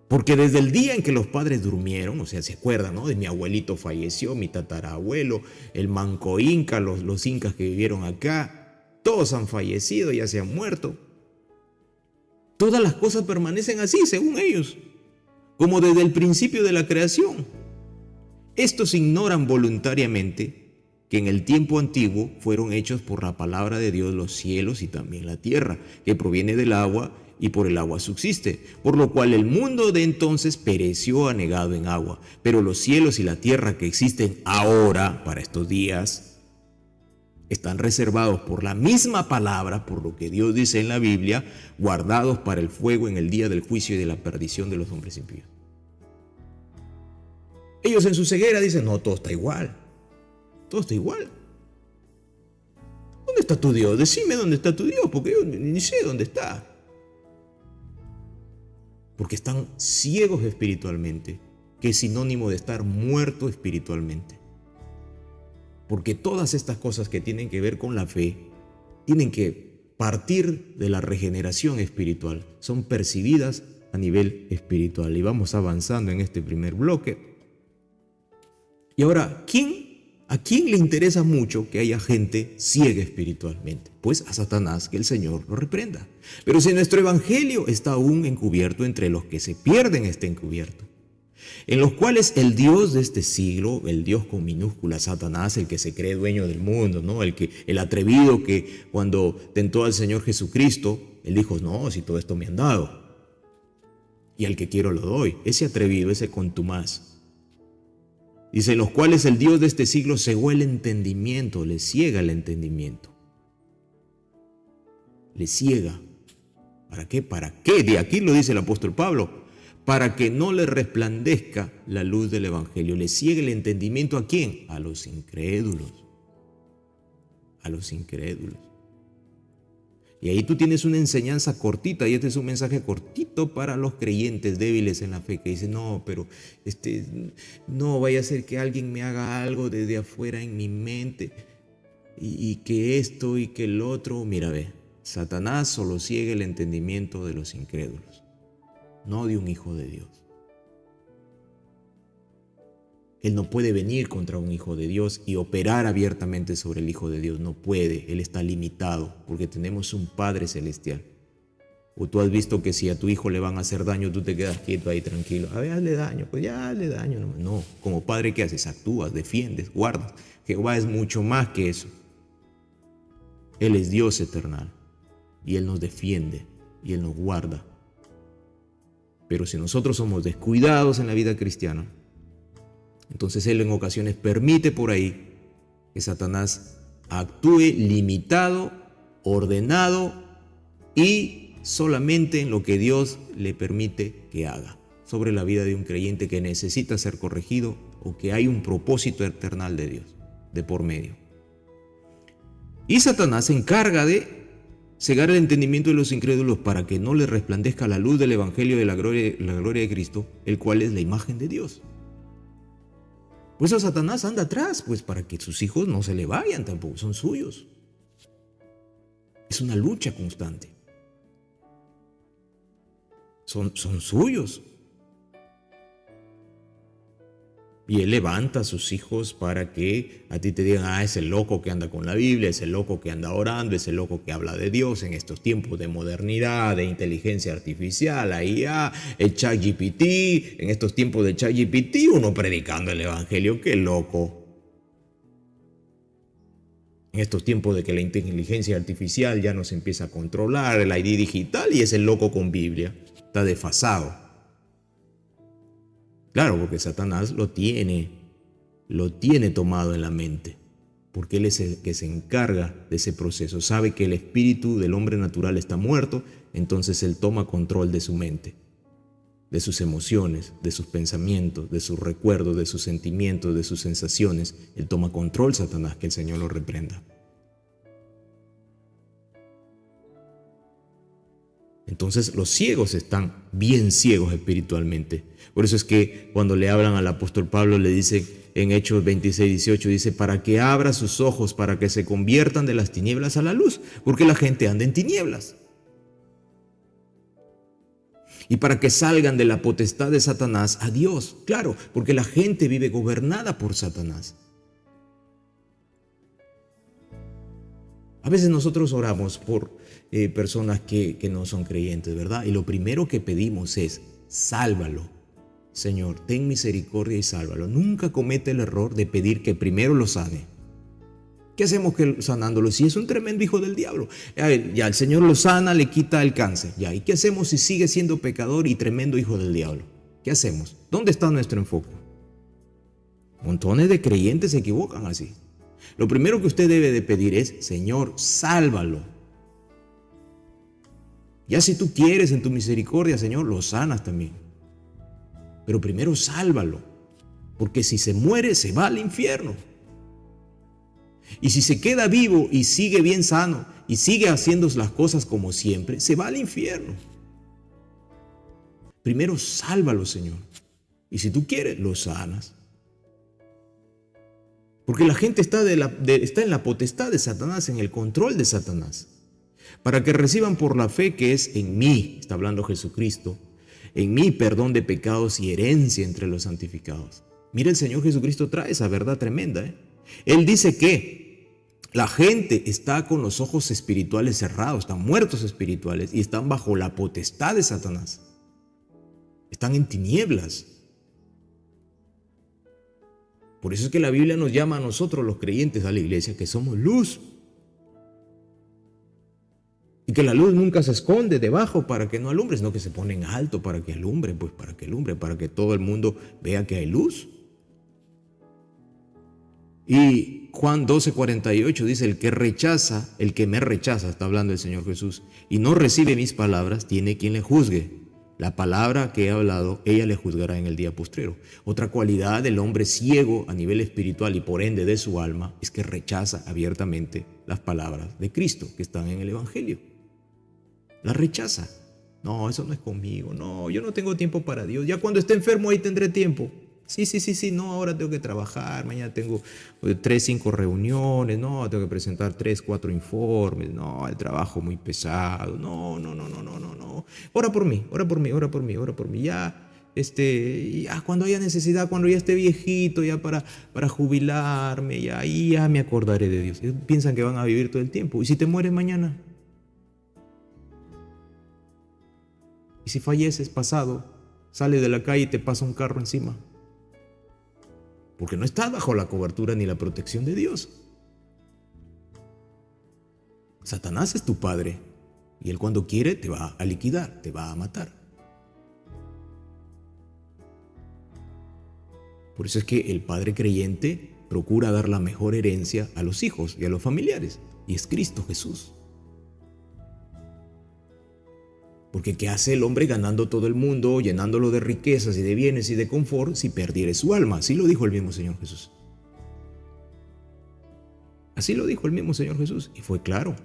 Porque desde el día en que los padres durmieron, o sea, se acuerdan, ¿no? De mi abuelito falleció, mi tatarabuelo, el manco inca, los incas que vivieron acá, todos han fallecido, ya se han muerto. Todas las cosas permanecen así, según ellos, como desde el principio de la creación. Estos ignoran voluntariamente que en el tiempo antiguo fueron hechos por la palabra de Dios los cielos y también la tierra, que proviene del agua y por el agua subsiste, por lo cual el mundo de entonces pereció anegado en agua, pero los cielos y la tierra que existen ahora, para estos días, están reservados por la misma palabra, por lo que Dios dice en la Biblia, guardados para el fuego en el día del juicio y de la perdición de los hombres impíos. Ellos en su ceguera dicen, no, todo está igual. Todo está igual. ¿Dónde está tu Dios? Decime dónde está tu Dios, porque yo ni sé dónde está. Porque están ciegos espiritualmente, que es sinónimo de estar muerto espiritualmente. Porque todas estas cosas que tienen que ver con la fe, tienen que partir de la regeneración espiritual, son percibidas a nivel espiritual. Y vamos avanzando en este primer bloque. Y ahora, ¿a quién le interesa mucho que haya gente ciega espiritualmente? Pues a Satanás, que el Señor lo reprenda. Pero si nuestro evangelio está aún encubierto, entre los que se pierden está encubierto, en los cuales el Dios de este siglo, el Dios con minúscula, Satanás, el que se cree dueño del mundo, ¿no? El atrevido que cuando tentó al Señor Jesucristo, él dijo, no, si todo esto me han dado, y al que quiero lo doy. Ese atrevido, ese contumaz. Dice, en los cuales el Dios de este siglo cegó el entendimiento, le ciega el entendimiento. Le ciega. ¿Para qué? ¿Para qué? De aquí lo dice el apóstol Pablo. Para que no le resplandezca la luz del evangelio. Le ciega el entendimiento, ¿a quién? A los incrédulos. A los incrédulos. Y ahí tú tienes una enseñanza cortita, y este es un mensaje cortito para los creyentes débiles en la fe, que dicen, no, pero no vaya a ser que alguien me haga algo desde afuera en mi mente, y que esto y que el otro. Mira, ve, Satanás solo ciega el entendimiento de los incrédulos, no de un hijo de Dios. Él no puede venir contra un hijo de Dios y operar abiertamente sobre el hijo de Dios. No puede, él está limitado porque tenemos un Padre celestial. O tú has visto que si a tu hijo le van a hacer daño, tú te quedas quieto ahí tranquilo. A ver, hazle daño, pues ya hazle daño. No, como padre, ¿qué haces? Actúas, defiendes, guardas. Jehová es mucho más que eso. Él es Dios eternal y Él nos defiende y Él nos guarda. Pero si nosotros somos descuidados en la vida cristiana, entonces Él en ocasiones permite por ahí que Satanás actúe limitado, ordenado y solamente en lo que Dios le permite que haga sobre la vida de un creyente que necesita ser corregido o que hay un propósito eternal de Dios de por medio. Y Satanás se encarga de cegar el entendimiento de los incrédulos para que no les resplandezca la luz del evangelio de la gloria de Cristo, el cual es la imagen de Dios. Por eso Satanás anda atrás, pues para que sus hijos no se le vayan tampoco, son suyos. Es una lucha constante. Son suyos. Y Él levanta a sus hijos para que a ti te digan, es el loco que anda con la Biblia, es el loco que anda orando, es el loco que habla de Dios en estos tiempos de modernidad, de inteligencia artificial, la IA, el ChatGPT, en estos tiempos de ChatGPT, uno predicando el evangelio, qué loco. En estos tiempos de que la inteligencia artificial ya nos empieza a controlar, el ID digital, y es el loco con Biblia, está desfasado. Claro, porque Satanás lo tiene tomado en la mente, porque él es el que se encarga de ese proceso. Sabe que el espíritu del hombre natural está muerto, entonces él toma control de su mente, de sus emociones, de sus pensamientos, de sus recuerdos, de sus sentimientos, de sus sensaciones. Él toma control, Satanás, que el Señor lo reprenda. Entonces los ciegos están bien ciegos espiritualmente. Por eso es que cuando le hablan al apóstol Pablo le dice en Hechos 26:18, dice, para que abra sus ojos, para que se conviertan de las tinieblas a la luz, porque la gente anda en tinieblas. Y para que salgan de la potestad de Satanás a Dios. Claro, porque la gente vive gobernada por Satanás. A veces nosotros oramos por personas que no son creyentes, ¿verdad? Y lo primero que pedimos es, sálvalo. Señor, ten misericordia y sálvalo. Nunca comete el error de pedir que primero lo sane. ¿Qué hacemos sanándolo? Si es un tremendo hijo del diablo. Ya el Señor lo sana, le quita el cáncer. Ya, ¿y qué hacemos si sigue siendo pecador y tremendo hijo del diablo? ¿Qué hacemos? ¿Dónde está nuestro enfoque? Montones de creyentes se equivocan así. Lo primero que usted debe de pedir es, Señor, sálvalo. Ya si tú quieres en tu misericordia, Señor, lo sanas también. Pero primero sálvalo, porque si se muere, se va al infierno. Y si se queda vivo y sigue bien sano y sigue haciendo las cosas como siempre, se va al infierno. Primero sálvalo, Señor. Y si tú quieres, lo sanas. Porque la gente está en la potestad de Satanás, en el control de Satanás. Para que reciban por la fe que es en mí, está hablando Jesucristo, en mí perdón de pecados y herencia entre los santificados. Mira, el Señor Jesucristo trae esa verdad tremenda. Él dice que la gente está con los ojos espirituales cerrados, están muertos espirituales y están bajo la potestad de Satanás. Están en tinieblas. Por eso es que la Biblia nos llama a nosotros, los creyentes, a la iglesia, que somos luz. Y que la luz nunca se esconde debajo para que no alumbre, sino que se pone en alto para que alumbre, pues para que todo el mundo vea que hay luz. Y Juan 12:48 dice, el que me rechaza, está hablando el Señor Jesús, y no recibe mis palabras, tiene quien le juzgue. La palabra que he hablado, ella le juzgará en el día postrero. Otra cualidad del hombre ciego a nivel espiritual y por ende de su alma es que rechaza abiertamente las palabras de Cristo que están en el Evangelio. Las rechaza. No, eso no es conmigo. No, yo no tengo tiempo para Dios. Ya cuando esté enfermo ahí tendré tiempo. Sí. No, ahora tengo que trabajar. Mañana tengo 3, 5 reuniones. No, tengo que presentar 3, 4 informes. No, el trabajo muy pesado. No. Ora por mí. Ya, cuando haya necesidad, cuando ya esté viejito, ya para jubilarme, ya me acordaré de Dios. Ellos piensan que van a vivir todo el tiempo. ¿Y si te mueres mañana? ¿Y si falleces pasado? Sales de la calle y te pasa un carro encima. Porque no estás bajo la cobertura ni la protección de Dios. Satanás es tu padre y él cuando quiere te va a liquidar, te va a matar. Por eso es que el padre creyente procura dar la mejor herencia a los hijos y a los familiares, y es Cristo Jesús. Porque ¿qué hace el hombre ganando todo el mundo, llenándolo de riquezas y de bienes y de confort si perdiere su alma? Así lo dijo el mismo Señor Jesús. Así lo dijo el mismo Señor Jesús y fue claro.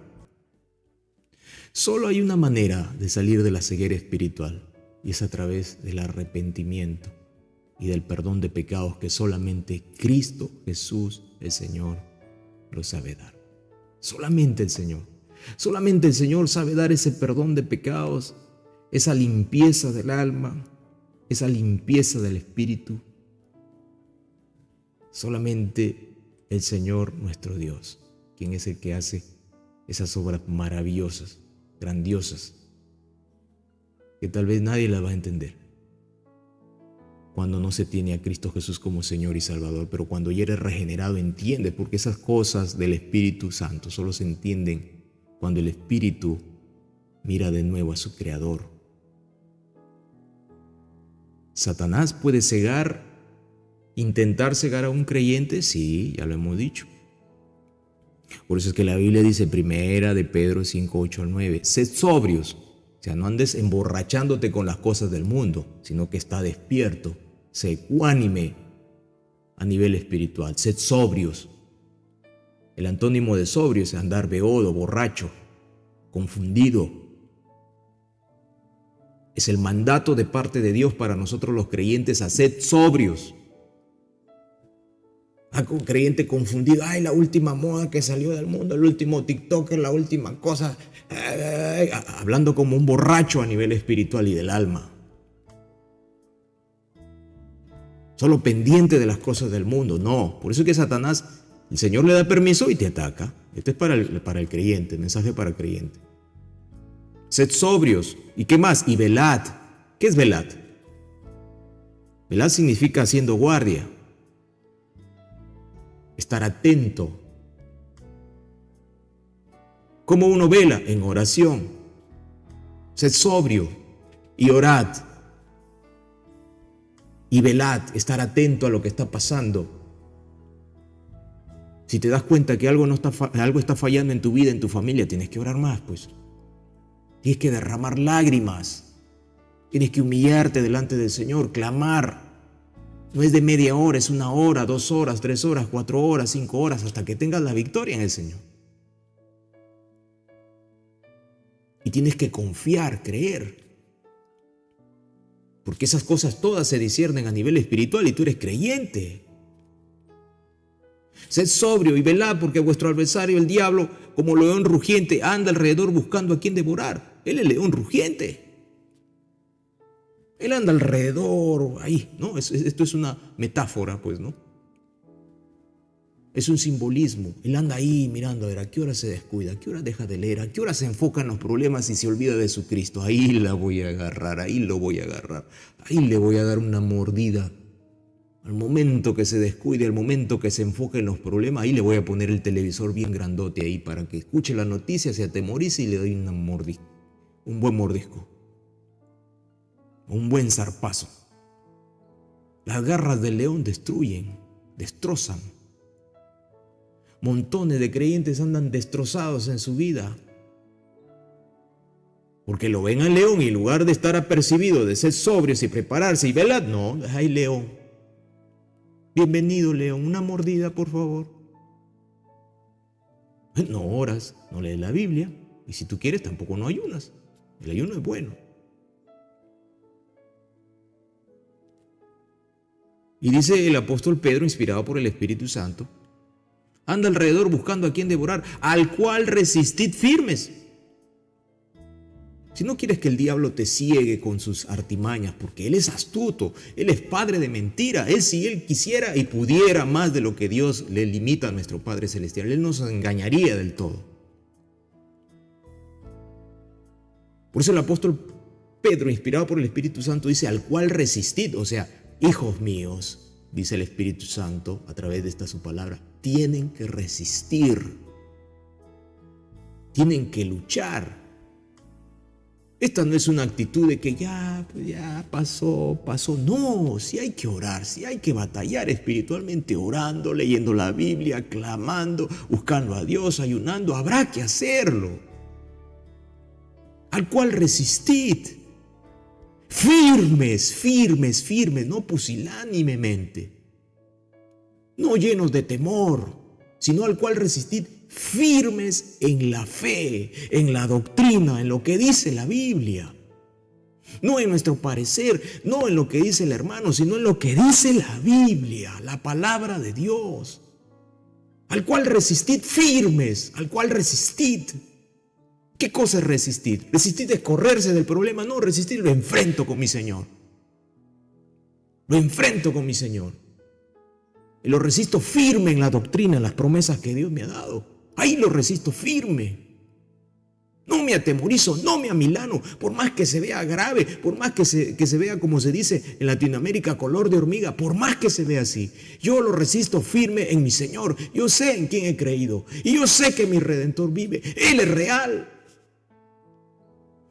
Solo hay una manera de salir de la ceguera espiritual y es a través del arrepentimiento y del perdón de pecados que solamente Cristo Jesús, el Señor, lo sabe dar. Solamente el Señor. Solamente el Señor sabe dar ese perdón de pecados, esa limpieza del alma, esa limpieza del espíritu. Solamente el Señor nuestro Dios, quien es el que hace esas obras maravillosas, grandiosas, que tal vez nadie las va a entender cuando no se tiene a Cristo Jesús como Señor y Salvador, pero cuando ya eres regenerado entiende, porque esas cosas del Espíritu Santo solo se entienden cuando el Espíritu mira de nuevo a su Creador. ¿Satanás puede intentar cegar a un creyente? Sí, ya lo hemos dicho. Por eso es que la Biblia dice, primera de Pedro 5, 8 al 9, sed sobrios, o sea, no andes emborrachándote con las cosas del mundo, sino que está despierto, sé ecuánime a nivel espiritual, sed sobrios. El antónimo de sobrio es andar beodo, borracho, confundido. Es el mandato de parte de Dios para nosotros los creyentes a ser sobrios. Un creyente confundido, la última moda que salió del mundo, el último TikToker, la última cosa, hablando como un borracho a nivel espiritual y del alma. Solo pendiente de las cosas del mundo, no. Por eso es que Satanás, el Señor le da permiso y te ataca. Esto es para el creyente, mensaje para el creyente. Sed sobrios. ¿Y qué más? Y velad. ¿Qué es velad? Velad significa haciendo guardia. Estar atento. ¿Cómo uno vela? En oración. Sed sobrio y orad. Y velad, estar atento a lo que está pasando. Si te das cuenta que algo está fallando en tu vida, en tu familia, tienes que orar más, pues. Tienes que derramar lágrimas. Tienes que humillarte delante del Señor, clamar. No es de media hora, es 1 hora, 2 horas, 3 horas, 4 horas, 5 horas, hasta que tengas la victoria en el Señor. Y tienes que confiar, creer. Porque esas cosas todas se disciernen a nivel espiritual y tú eres creyente. Sed sobrio y velad, porque vuestro adversario, el diablo, como león rugiente, anda alrededor buscando a quien devorar. Él es león rugiente. Él anda alrededor, ahí, ¿no? Esto es una metáfora, pues, ¿no? Es un simbolismo. Él anda ahí mirando a ver a qué hora se descuida, a qué hora deja de leer, a qué hora se enfoca en los problemas y se olvida de su Cristo. Ahí la voy a agarrar, ahí lo voy a agarrar, ahí le voy a dar una mordida. Al momento que se descuide, al momento que se enfoque en los problemas, ahí le voy a poner el televisor bien grandote ahí para que escuche la noticia, se atemorice y le doy un buen mordisco. Un buen zarpazo. Las garras del león destruyen, destrozan. Montones de creyentes andan destrozados en su vida. Porque lo ven al león y en lugar de estar apercibido, de ser sobrios y prepararse y velar, no, hay león. Bienvenido, león, una mordida, por favor. No oras, no lees la Biblia. Y si tú quieres, tampoco no ayunas. El ayuno es bueno. Y dice el apóstol Pedro, inspirado por el Espíritu Santo, anda alrededor buscando a quien devorar, al cual resistid firmes. Si no quieres que el diablo te ciegue con sus artimañas, porque él es astuto, él es padre de mentira, si él quisiera y pudiera más de lo que Dios le limita a nuestro Padre Celestial, él nos engañaría del todo. Por eso el apóstol Pedro, inspirado por el Espíritu Santo, dice, al cual resistid, o sea, hijos míos, dice el Espíritu Santo a través de esta su palabra, tienen que resistir, tienen que luchar. Esta no es una actitud de que ya pasó. No, sí hay que orar, sí hay que batallar espiritualmente, orando, leyendo la Biblia, clamando, buscando a Dios, ayunando. Habrá que hacerlo. Al cual resistid. Firmes, no pusilánimemente, no llenos de temor, sino al cual resistid firmes en la fe, en la doctrina, en lo que dice la Biblia. No en nuestro parecer, no en lo que dice el hermano, sino en lo que dice la Biblia, la palabra de Dios. Al cual resistid firmes, al cual resistid. ¿Qué cosa es resistir? Resistir es correrse del problema. No, resistir lo enfrento con mi Señor. Lo enfrento con mi Señor. Y lo resisto firme en la doctrina, en las promesas que Dios me ha dado. Ahí lo resisto firme. No me atemorizo, no me amilano, por más que se vea grave, por más que se vea, como se dice en Latinoamérica, color de hormiga, por más que se vea así, yo lo resisto firme en mi Señor. Yo sé en quién he creído y yo sé que mi Redentor vive. Él es real.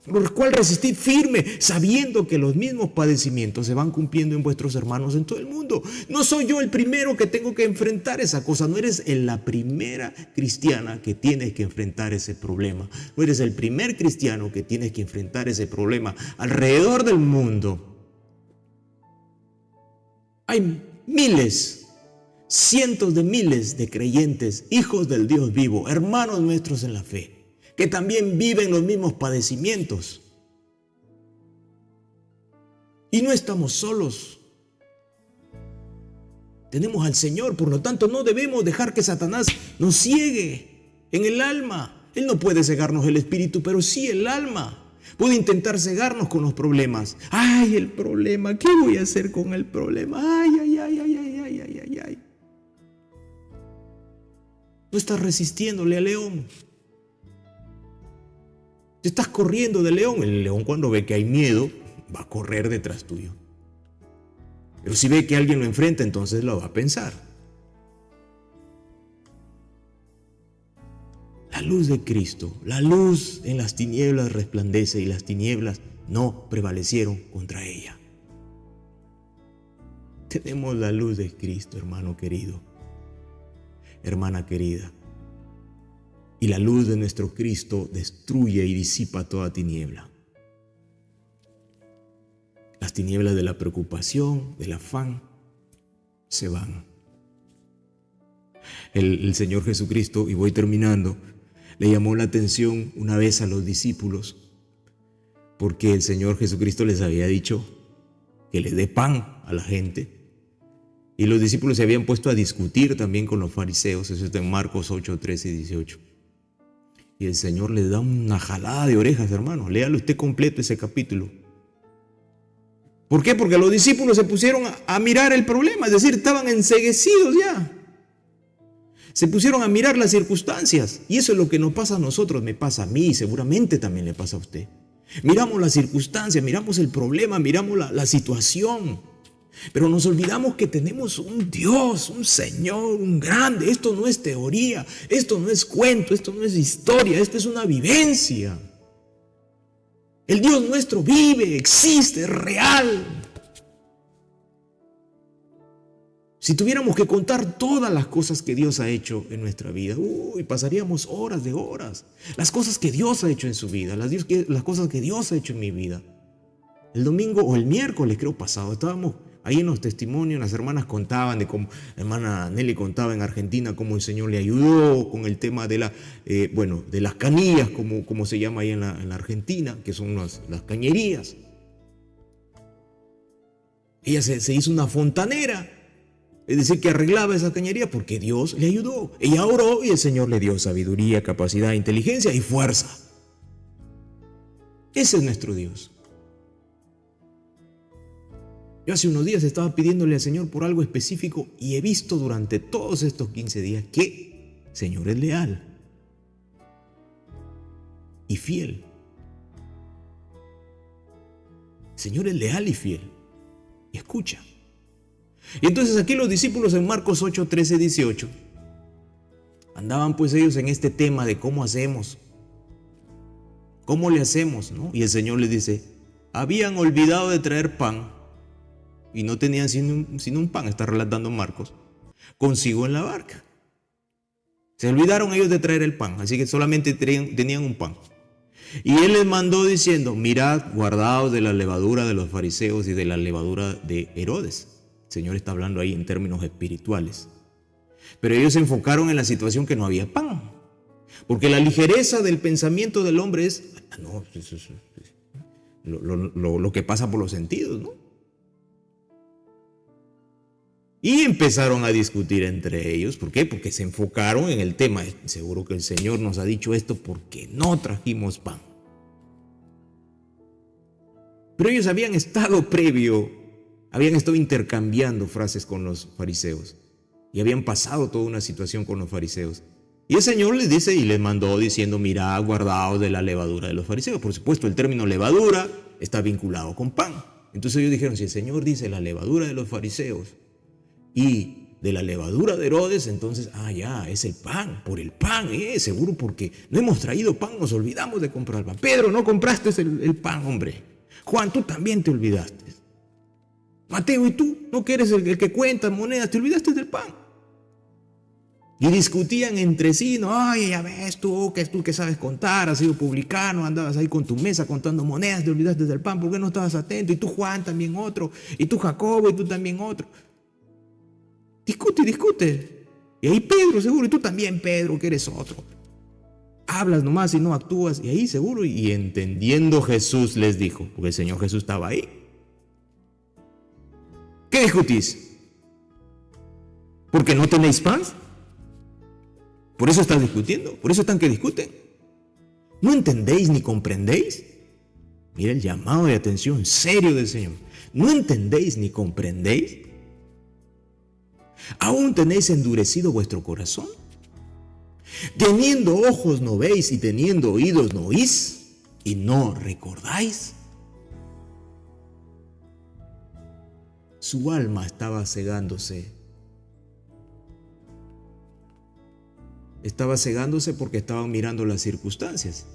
Por el cual resistid firme, sabiendo que los mismos padecimientos se van cumpliendo en vuestros hermanos en todo el mundo. No soy yo el primero que tengo que enfrentar esa cosa. No eres la primera cristiana que tienes que enfrentar ese problema. No eres el primer cristiano que tienes que enfrentar ese problema. Alrededor del mundo hay miles, cientos de miles de creyentes, hijos del Dios vivo, hermanos nuestros en la fe, que también viven los mismos padecimientos. Y no estamos solos. Tenemos al Señor, por lo tanto no debemos dejar que Satanás nos ciegue en el alma. Él no puede cegarnos el espíritu, pero sí el alma. Puede intentar cegarnos con los problemas. ¡Ay, el problema! ¿Qué voy a hacer con el problema? ¡Ay! No estás resistiéndole al león. Te estás corriendo del león. El león, cuando ve que hay miedo, va a correr detrás tuyo. Pero si ve que alguien lo enfrenta, entonces lo va a pensar. La luz de Cristo, la luz en las tinieblas resplandece y las tinieblas no prevalecieron contra ella. Tenemos la luz de Cristo, hermano querido, hermana querida. Y la luz de nuestro Cristo destruye y disipa toda tiniebla. Las tinieblas de la preocupación, del afán, se van. El Señor Jesucristo, y voy terminando, le llamó la atención una vez a los discípulos, porque el Señor Jesucristo les había dicho que le dé pan a la gente. Y los discípulos se habían puesto a discutir también con los fariseos. Eso está en Marcos 8, 13 y 18. Y el Señor les da una jalada de orejas, hermanos. Léalo usted completo ese capítulo. ¿Por qué? Porque los discípulos se pusieron a mirar el problema. Es decir, estaban enceguecidos ya. Se pusieron a mirar las circunstancias. Y eso es lo que nos pasa a nosotros. Me pasa a mí y seguramente también le pasa a usted. Miramos las circunstancias, miramos el problema, miramos la situación. Pero nos olvidamos que tenemos un Dios, un Señor, un grande. Esto no es teoría, esto no es cuento, esto no es historia, esto es una vivencia. El Dios nuestro vive, existe, es real. Si tuviéramos que contar todas las cosas que Dios ha hecho en nuestra vida, pasaríamos horas de horas. Las cosas que Dios ha hecho en su vida, las cosas que Dios ha hecho en mi vida. El domingo o el miércoles creo pasado, estábamos ahí en los testimonios, las hermanas contaban de cómo, la hermana Nelly contaba en Argentina cómo el Señor le ayudó con el tema de de las canillas, como se llama ahí en la Argentina, que son las cañerías. Ella se hizo una fontanera, es decir, que arreglaba esa cañería porque Dios le ayudó. Ella oró y el Señor le dio sabiduría, capacidad, inteligencia y fuerza. Ese es nuestro Dios. Yo hace unos días estaba pidiéndole al Señor por algo específico y he visto durante todos estos 15 días que el Señor es leal y fiel. El Señor es leal y fiel. Y escucha. Y entonces aquí los discípulos en Marcos 8, 13, 18 andaban pues ellos en este tema de cómo hacemos, cómo le hacemos, ¿no? Y el Señor les dice, habían olvidado de traer pan y no tenían sino un pan, está relatando Marcos, consigo en la barca. Se olvidaron ellos de traer el pan, así que solamente tenían un pan. Y Él les mandó diciendo, mirad, guardaos de la levadura de los fariseos y de la levadura de Herodes. El Señor está hablando ahí en términos espirituales. Pero ellos se enfocaron en la situación que no había pan. Porque la ligereza del pensamiento del hombre es, lo que pasa por los sentidos, ¿no? Y empezaron a discutir entre ellos. ¿Por qué? Porque se enfocaron en el tema. Seguro que el Señor nos ha dicho esto porque no trajimos pan. Pero ellos habían estado intercambiando frases con los fariseos. Y habían pasado toda una situación con los fariseos. Y el Señor les dice y les mandó diciendo, mirad, guardaos de la levadura de los fariseos. Por supuesto, el término levadura está vinculado con pan. Entonces ellos dijeron, si el Señor dice la levadura de los fariseos y de la levadura de Herodes, entonces, ya, es el pan, por el pan, seguro porque no hemos traído pan, nos olvidamos de comprar pan. Pedro, no compraste el pan, hombre. Juan, tú también te olvidaste. Mateo, ¿y tú? ¿No que eres el que cuenta monedas? ¿Te olvidaste del pan? Y discutían entre sí, no, ya ves tú que sabes contar, has sido publicano, andabas ahí con tu mesa contando monedas, te olvidaste del pan, ¿por qué no estabas atento? Y tú Juan también otro, y tú Jacobo, y tú también otro. Discute. Y ahí Pedro seguro, y tú también Pedro, que eres otro. Hablas nomás y no actúas, y ahí seguro, y entendiendo Jesús les dijo, porque el Señor Jesús estaba ahí. ¿Qué discutís? ¿Porque no tenéis pan? ¿Por eso están discutiendo? ¿Por eso están que discuten? ¿No entendéis ni comprendéis? Mira el llamado de atención serio del Señor. ¿No entendéis ni comprendéis? ¿Aún tenéis endurecido vuestro corazón? Teniendo ojos no veis y teniendo oídos no oís y no recordáis. Su alma estaba cegándose. Estaba cegándose porque estaban mirando las circunstancias.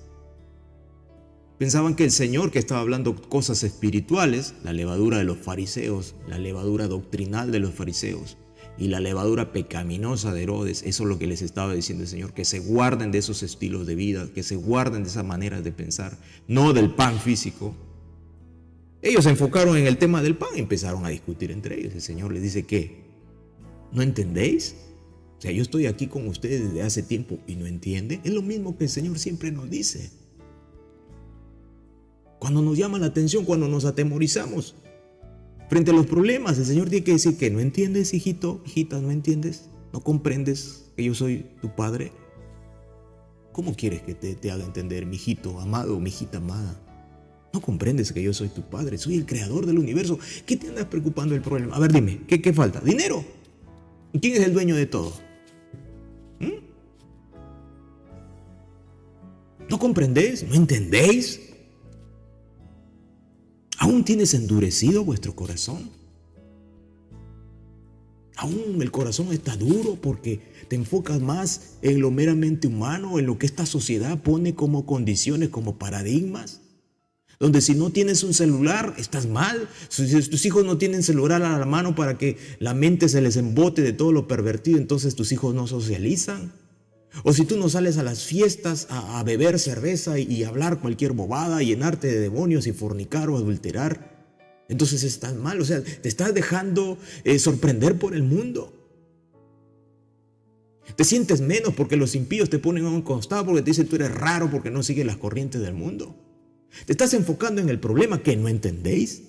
Pensaban que el Señor, que estaba hablando cosas espirituales, la levadura de los fariseos, la levadura doctrinal de los fariseos y la levadura pecaminosa de Herodes, eso es lo que les estaba diciendo el Señor, que se guarden de esos estilos de vida, que se guarden de esas maneras de pensar, no del pan físico. Ellos se enfocaron en el tema del pan y empezaron a discutir entre ellos. El Señor les dice que ¿No entendéis? O sea, yo estoy aquí con ustedes desde hace tiempo y no entienden. Es lo mismo que el Señor siempre nos dice. Cuando nos llama la atención, cuando nos atemorizamos frente a los problemas, el Señor tiene que decir que no entiendes, hijito, hijita, no entiendes, no comprendes que yo soy tu padre. ¿Cómo quieres que te haga entender, mi hijito amado, mi hijita amada? No comprendes que yo soy tu padre, soy el creador del universo. ¿Qué te andas preocupando del problema? A ver, dime, ¿qué falta? ¿Dinero? ¿Y quién es el dueño de todo? ¿No comprendéis? ¿No entendéis? ¿Aún tienes endurecido vuestro corazón? Aún el corazón está duro porque te enfocas más en lo meramente humano, en lo que esta sociedad pone como condiciones, como paradigmas. Donde si no tienes un celular, estás mal. Si tus hijos no tienen celular a la mano para que la mente se les embote de todo lo pervertido, entonces tus hijos no socializan. O si tú no sales a las fiestas a beber cerveza y hablar cualquier bobada, y llenarte de demonios y fornicar o adulterar, entonces estás mal. O sea, te estás dejando sorprender por el mundo. Te sientes menos porque los impíos te ponen a un costado, porque te dicen tú eres raro porque no sigues las corrientes del mundo. Te estás enfocando en el problema que no entendéis,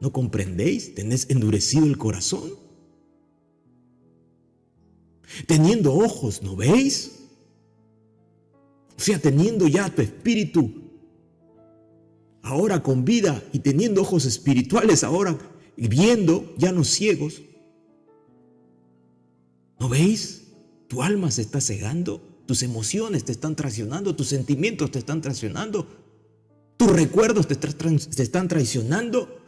no comprendéis, tenés endurecido el corazón. Teniendo ojos, ¿no veis? O sea, teniendo ya tu espíritu ahora con vida y teniendo ojos espirituales ahora y viendo, ya no ciegos. ¿No veis? Tu alma se está cegando, tus emociones te están traicionando, tus sentimientos te están traicionando, tus recuerdos te están traicionando.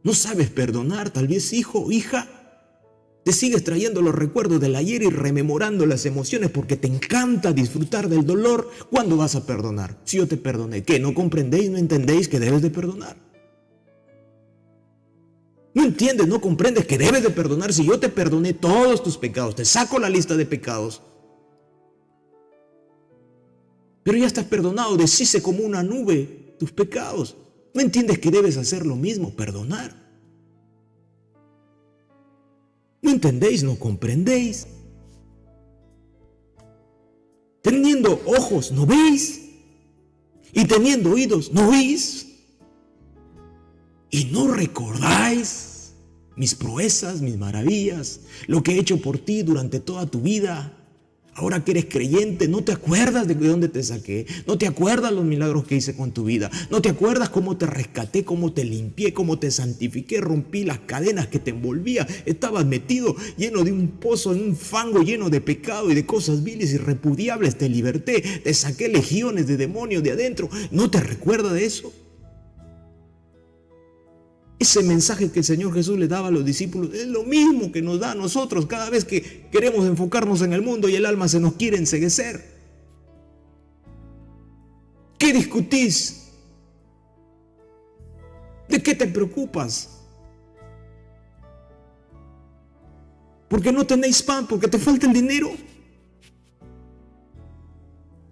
No sabes perdonar, tal vez hijo o hija. Te sigues trayendo los recuerdos del ayer y rememorando las emociones porque te encanta disfrutar del dolor. ¿Cuándo vas a perdonar? Si yo te perdoné, ¿qué? ¿No comprendéis, no entendéis que debes de perdonar? ¿No entiendes, no comprendes que debes de perdonar? Si yo te perdoné todos tus pecados, te saco la lista de pecados, pero ya estás perdonado, deshice como una nube tus pecados. ¿No entiendes que debes hacer lo mismo, perdonar? ¿No entendéis, no comprendéis? Teniendo ojos, ¿no veis? Y teniendo oídos, ¿no oís? Y no recordáis mis proezas, mis maravillas, lo que he hecho por ti durante toda tu vida. Ahora que eres creyente, ¿no te acuerdas de dónde te saqué? ¿No te acuerdas los milagros que hice con tu vida? ¿No te acuerdas cómo te rescaté, cómo te limpié, cómo te santifiqué, rompí las cadenas que te envolvían? Estabas metido lleno de un pozo, en un fango lleno de pecado y de cosas viles y repudiables. Te liberté, te saqué legiones de demonios de adentro. ¿No te recuerdas de eso? Ese mensaje que el Señor Jesús le daba a los discípulos es lo mismo que nos da a nosotros cada vez que queremos enfocarnos en el mundo y el alma se nos quiere enceguecer. ¿Qué discutís? ¿De qué te preocupas? ¿Porque no tenéis pan? ¿Porque te falta el dinero?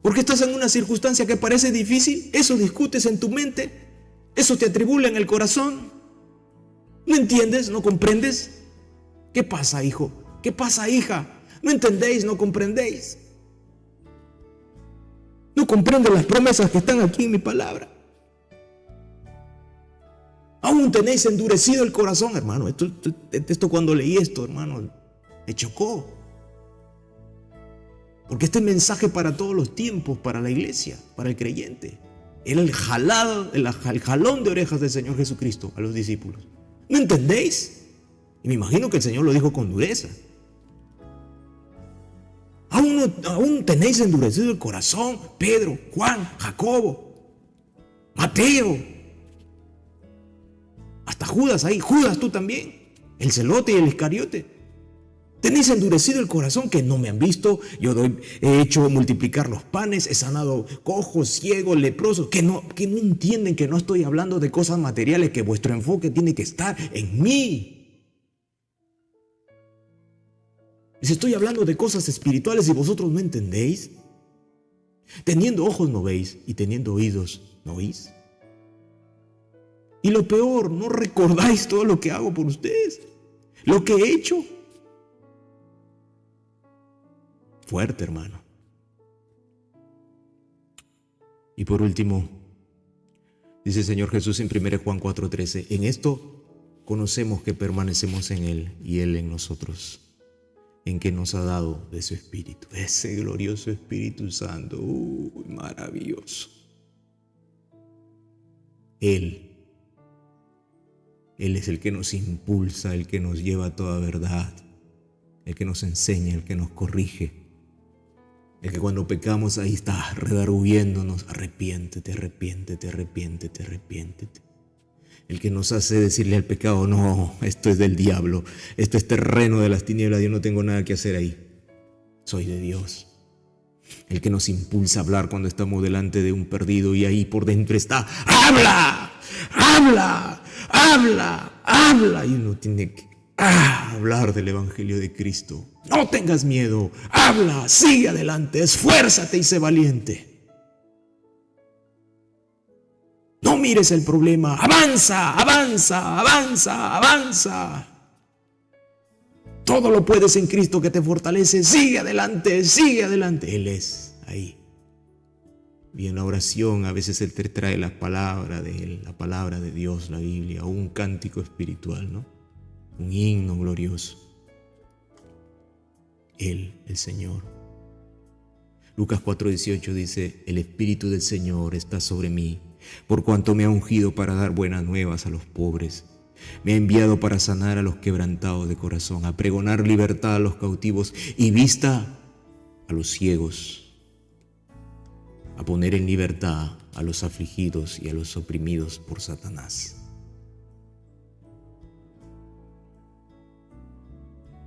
¿Porque estás en una circunstancia que parece difícil? ¿Eso discutes en tu mente? ¿Eso te atribula en el corazón? ¿No entiendes? ¿No comprendes? ¿Qué pasa, hijo? ¿Qué pasa, hija? ¿No entendéis? ¿No comprendéis? ¿No comprendes las promesas que están aquí en mi palabra? Aún tenéis endurecido el corazón, hermano. Esto cuando leí esto, hermano, me chocó. Porque este mensaje para todos los tiempos, para la iglesia, para el creyente, era el jalón de orejas del Señor Jesucristo a los discípulos. ¿No entendéis? Y me imagino que el Señor lo dijo con dureza. ¿Aún tenéis endurecido el corazón? Pedro, Juan, Jacobo, Mateo, hasta Judas ahí. Judas, tú también, el celote y el Iscariote. Tenéis endurecido el corazón, que no me han visto. He hecho multiplicar los panes, he sanado cojos, ciegos, leprosos, que no entienden que no estoy hablando de cosas materiales, que vuestro enfoque tiene que estar en mí. Les estoy hablando de cosas espirituales y vosotros no entendéis. Teniendo ojos no veis y teniendo oídos no oís. Y lo peor, no recordáis todo lo que hago por ustedes. lo que he hecho. Fuerte, hermano. Y por último, dice el Señor Jesús en 1 Juan 4:13, en esto conocemos que permanecemos en Él y Él en nosotros, en que nos ha dado de su Espíritu, ese glorioso Espíritu Santo, maravilloso. Él es el que nos impulsa, el que nos lleva a toda verdad, el que nos enseña, el que nos corrige. El que cuando pecamos ahí está redarguyéndonos, arrepiéntete, arrepiéntete, arrepiéntete, arrepiéntete. El que nos hace decirle al pecado, no, esto es del diablo, esto es terreno de las tinieblas, yo no tengo nada que hacer ahí, soy de Dios. El que nos impulsa a hablar cuando estamos delante de un perdido y ahí por dentro está, ¡habla! ¡Habla! ¡Habla! ¡Habla! Y uno tiene que hablar del Evangelio de Cristo. No tengas miedo, habla, sigue adelante, esfuérzate y sé valiente. No mires el problema, avanza, avanza, avanza, avanza. Todo lo puedes en Cristo que te fortalece, sigue adelante, sigue adelante. Él es ahí. Y en la oración a veces Él te trae la palabra de Él, la palabra de Dios, la Biblia, o un cántico espiritual, ¿no? Un himno glorioso. Él, el Señor. Lucas 4:18 dice, el Espíritu del Señor está sobre mí, por cuanto me ha ungido para dar buenas nuevas a los pobres. Me ha enviado para sanar a los quebrantados de corazón, a pregonar libertad a los cautivos y vista a los ciegos, a poner en libertad a los afligidos y a los oprimidos por Satanás.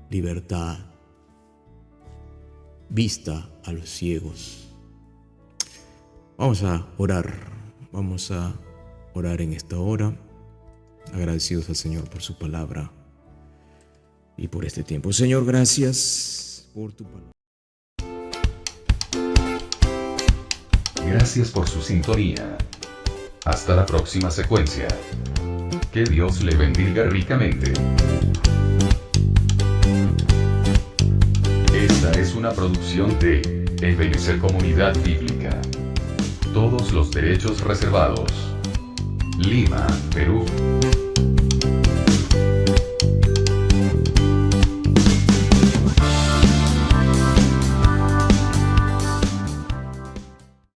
Libertad, vista a los ciegos. Vamos a orar en esta hora, agradecidos al Señor por su palabra y por este tiempo. Señor, gracias por tu palabra. Gracias por su sintonía. Hasta la próxima secuencia. Que Dios le bendiga ricamente. Esta es una producción de Ebenezer Comunidad Bíblica. Todos los derechos reservados. Lima, Perú.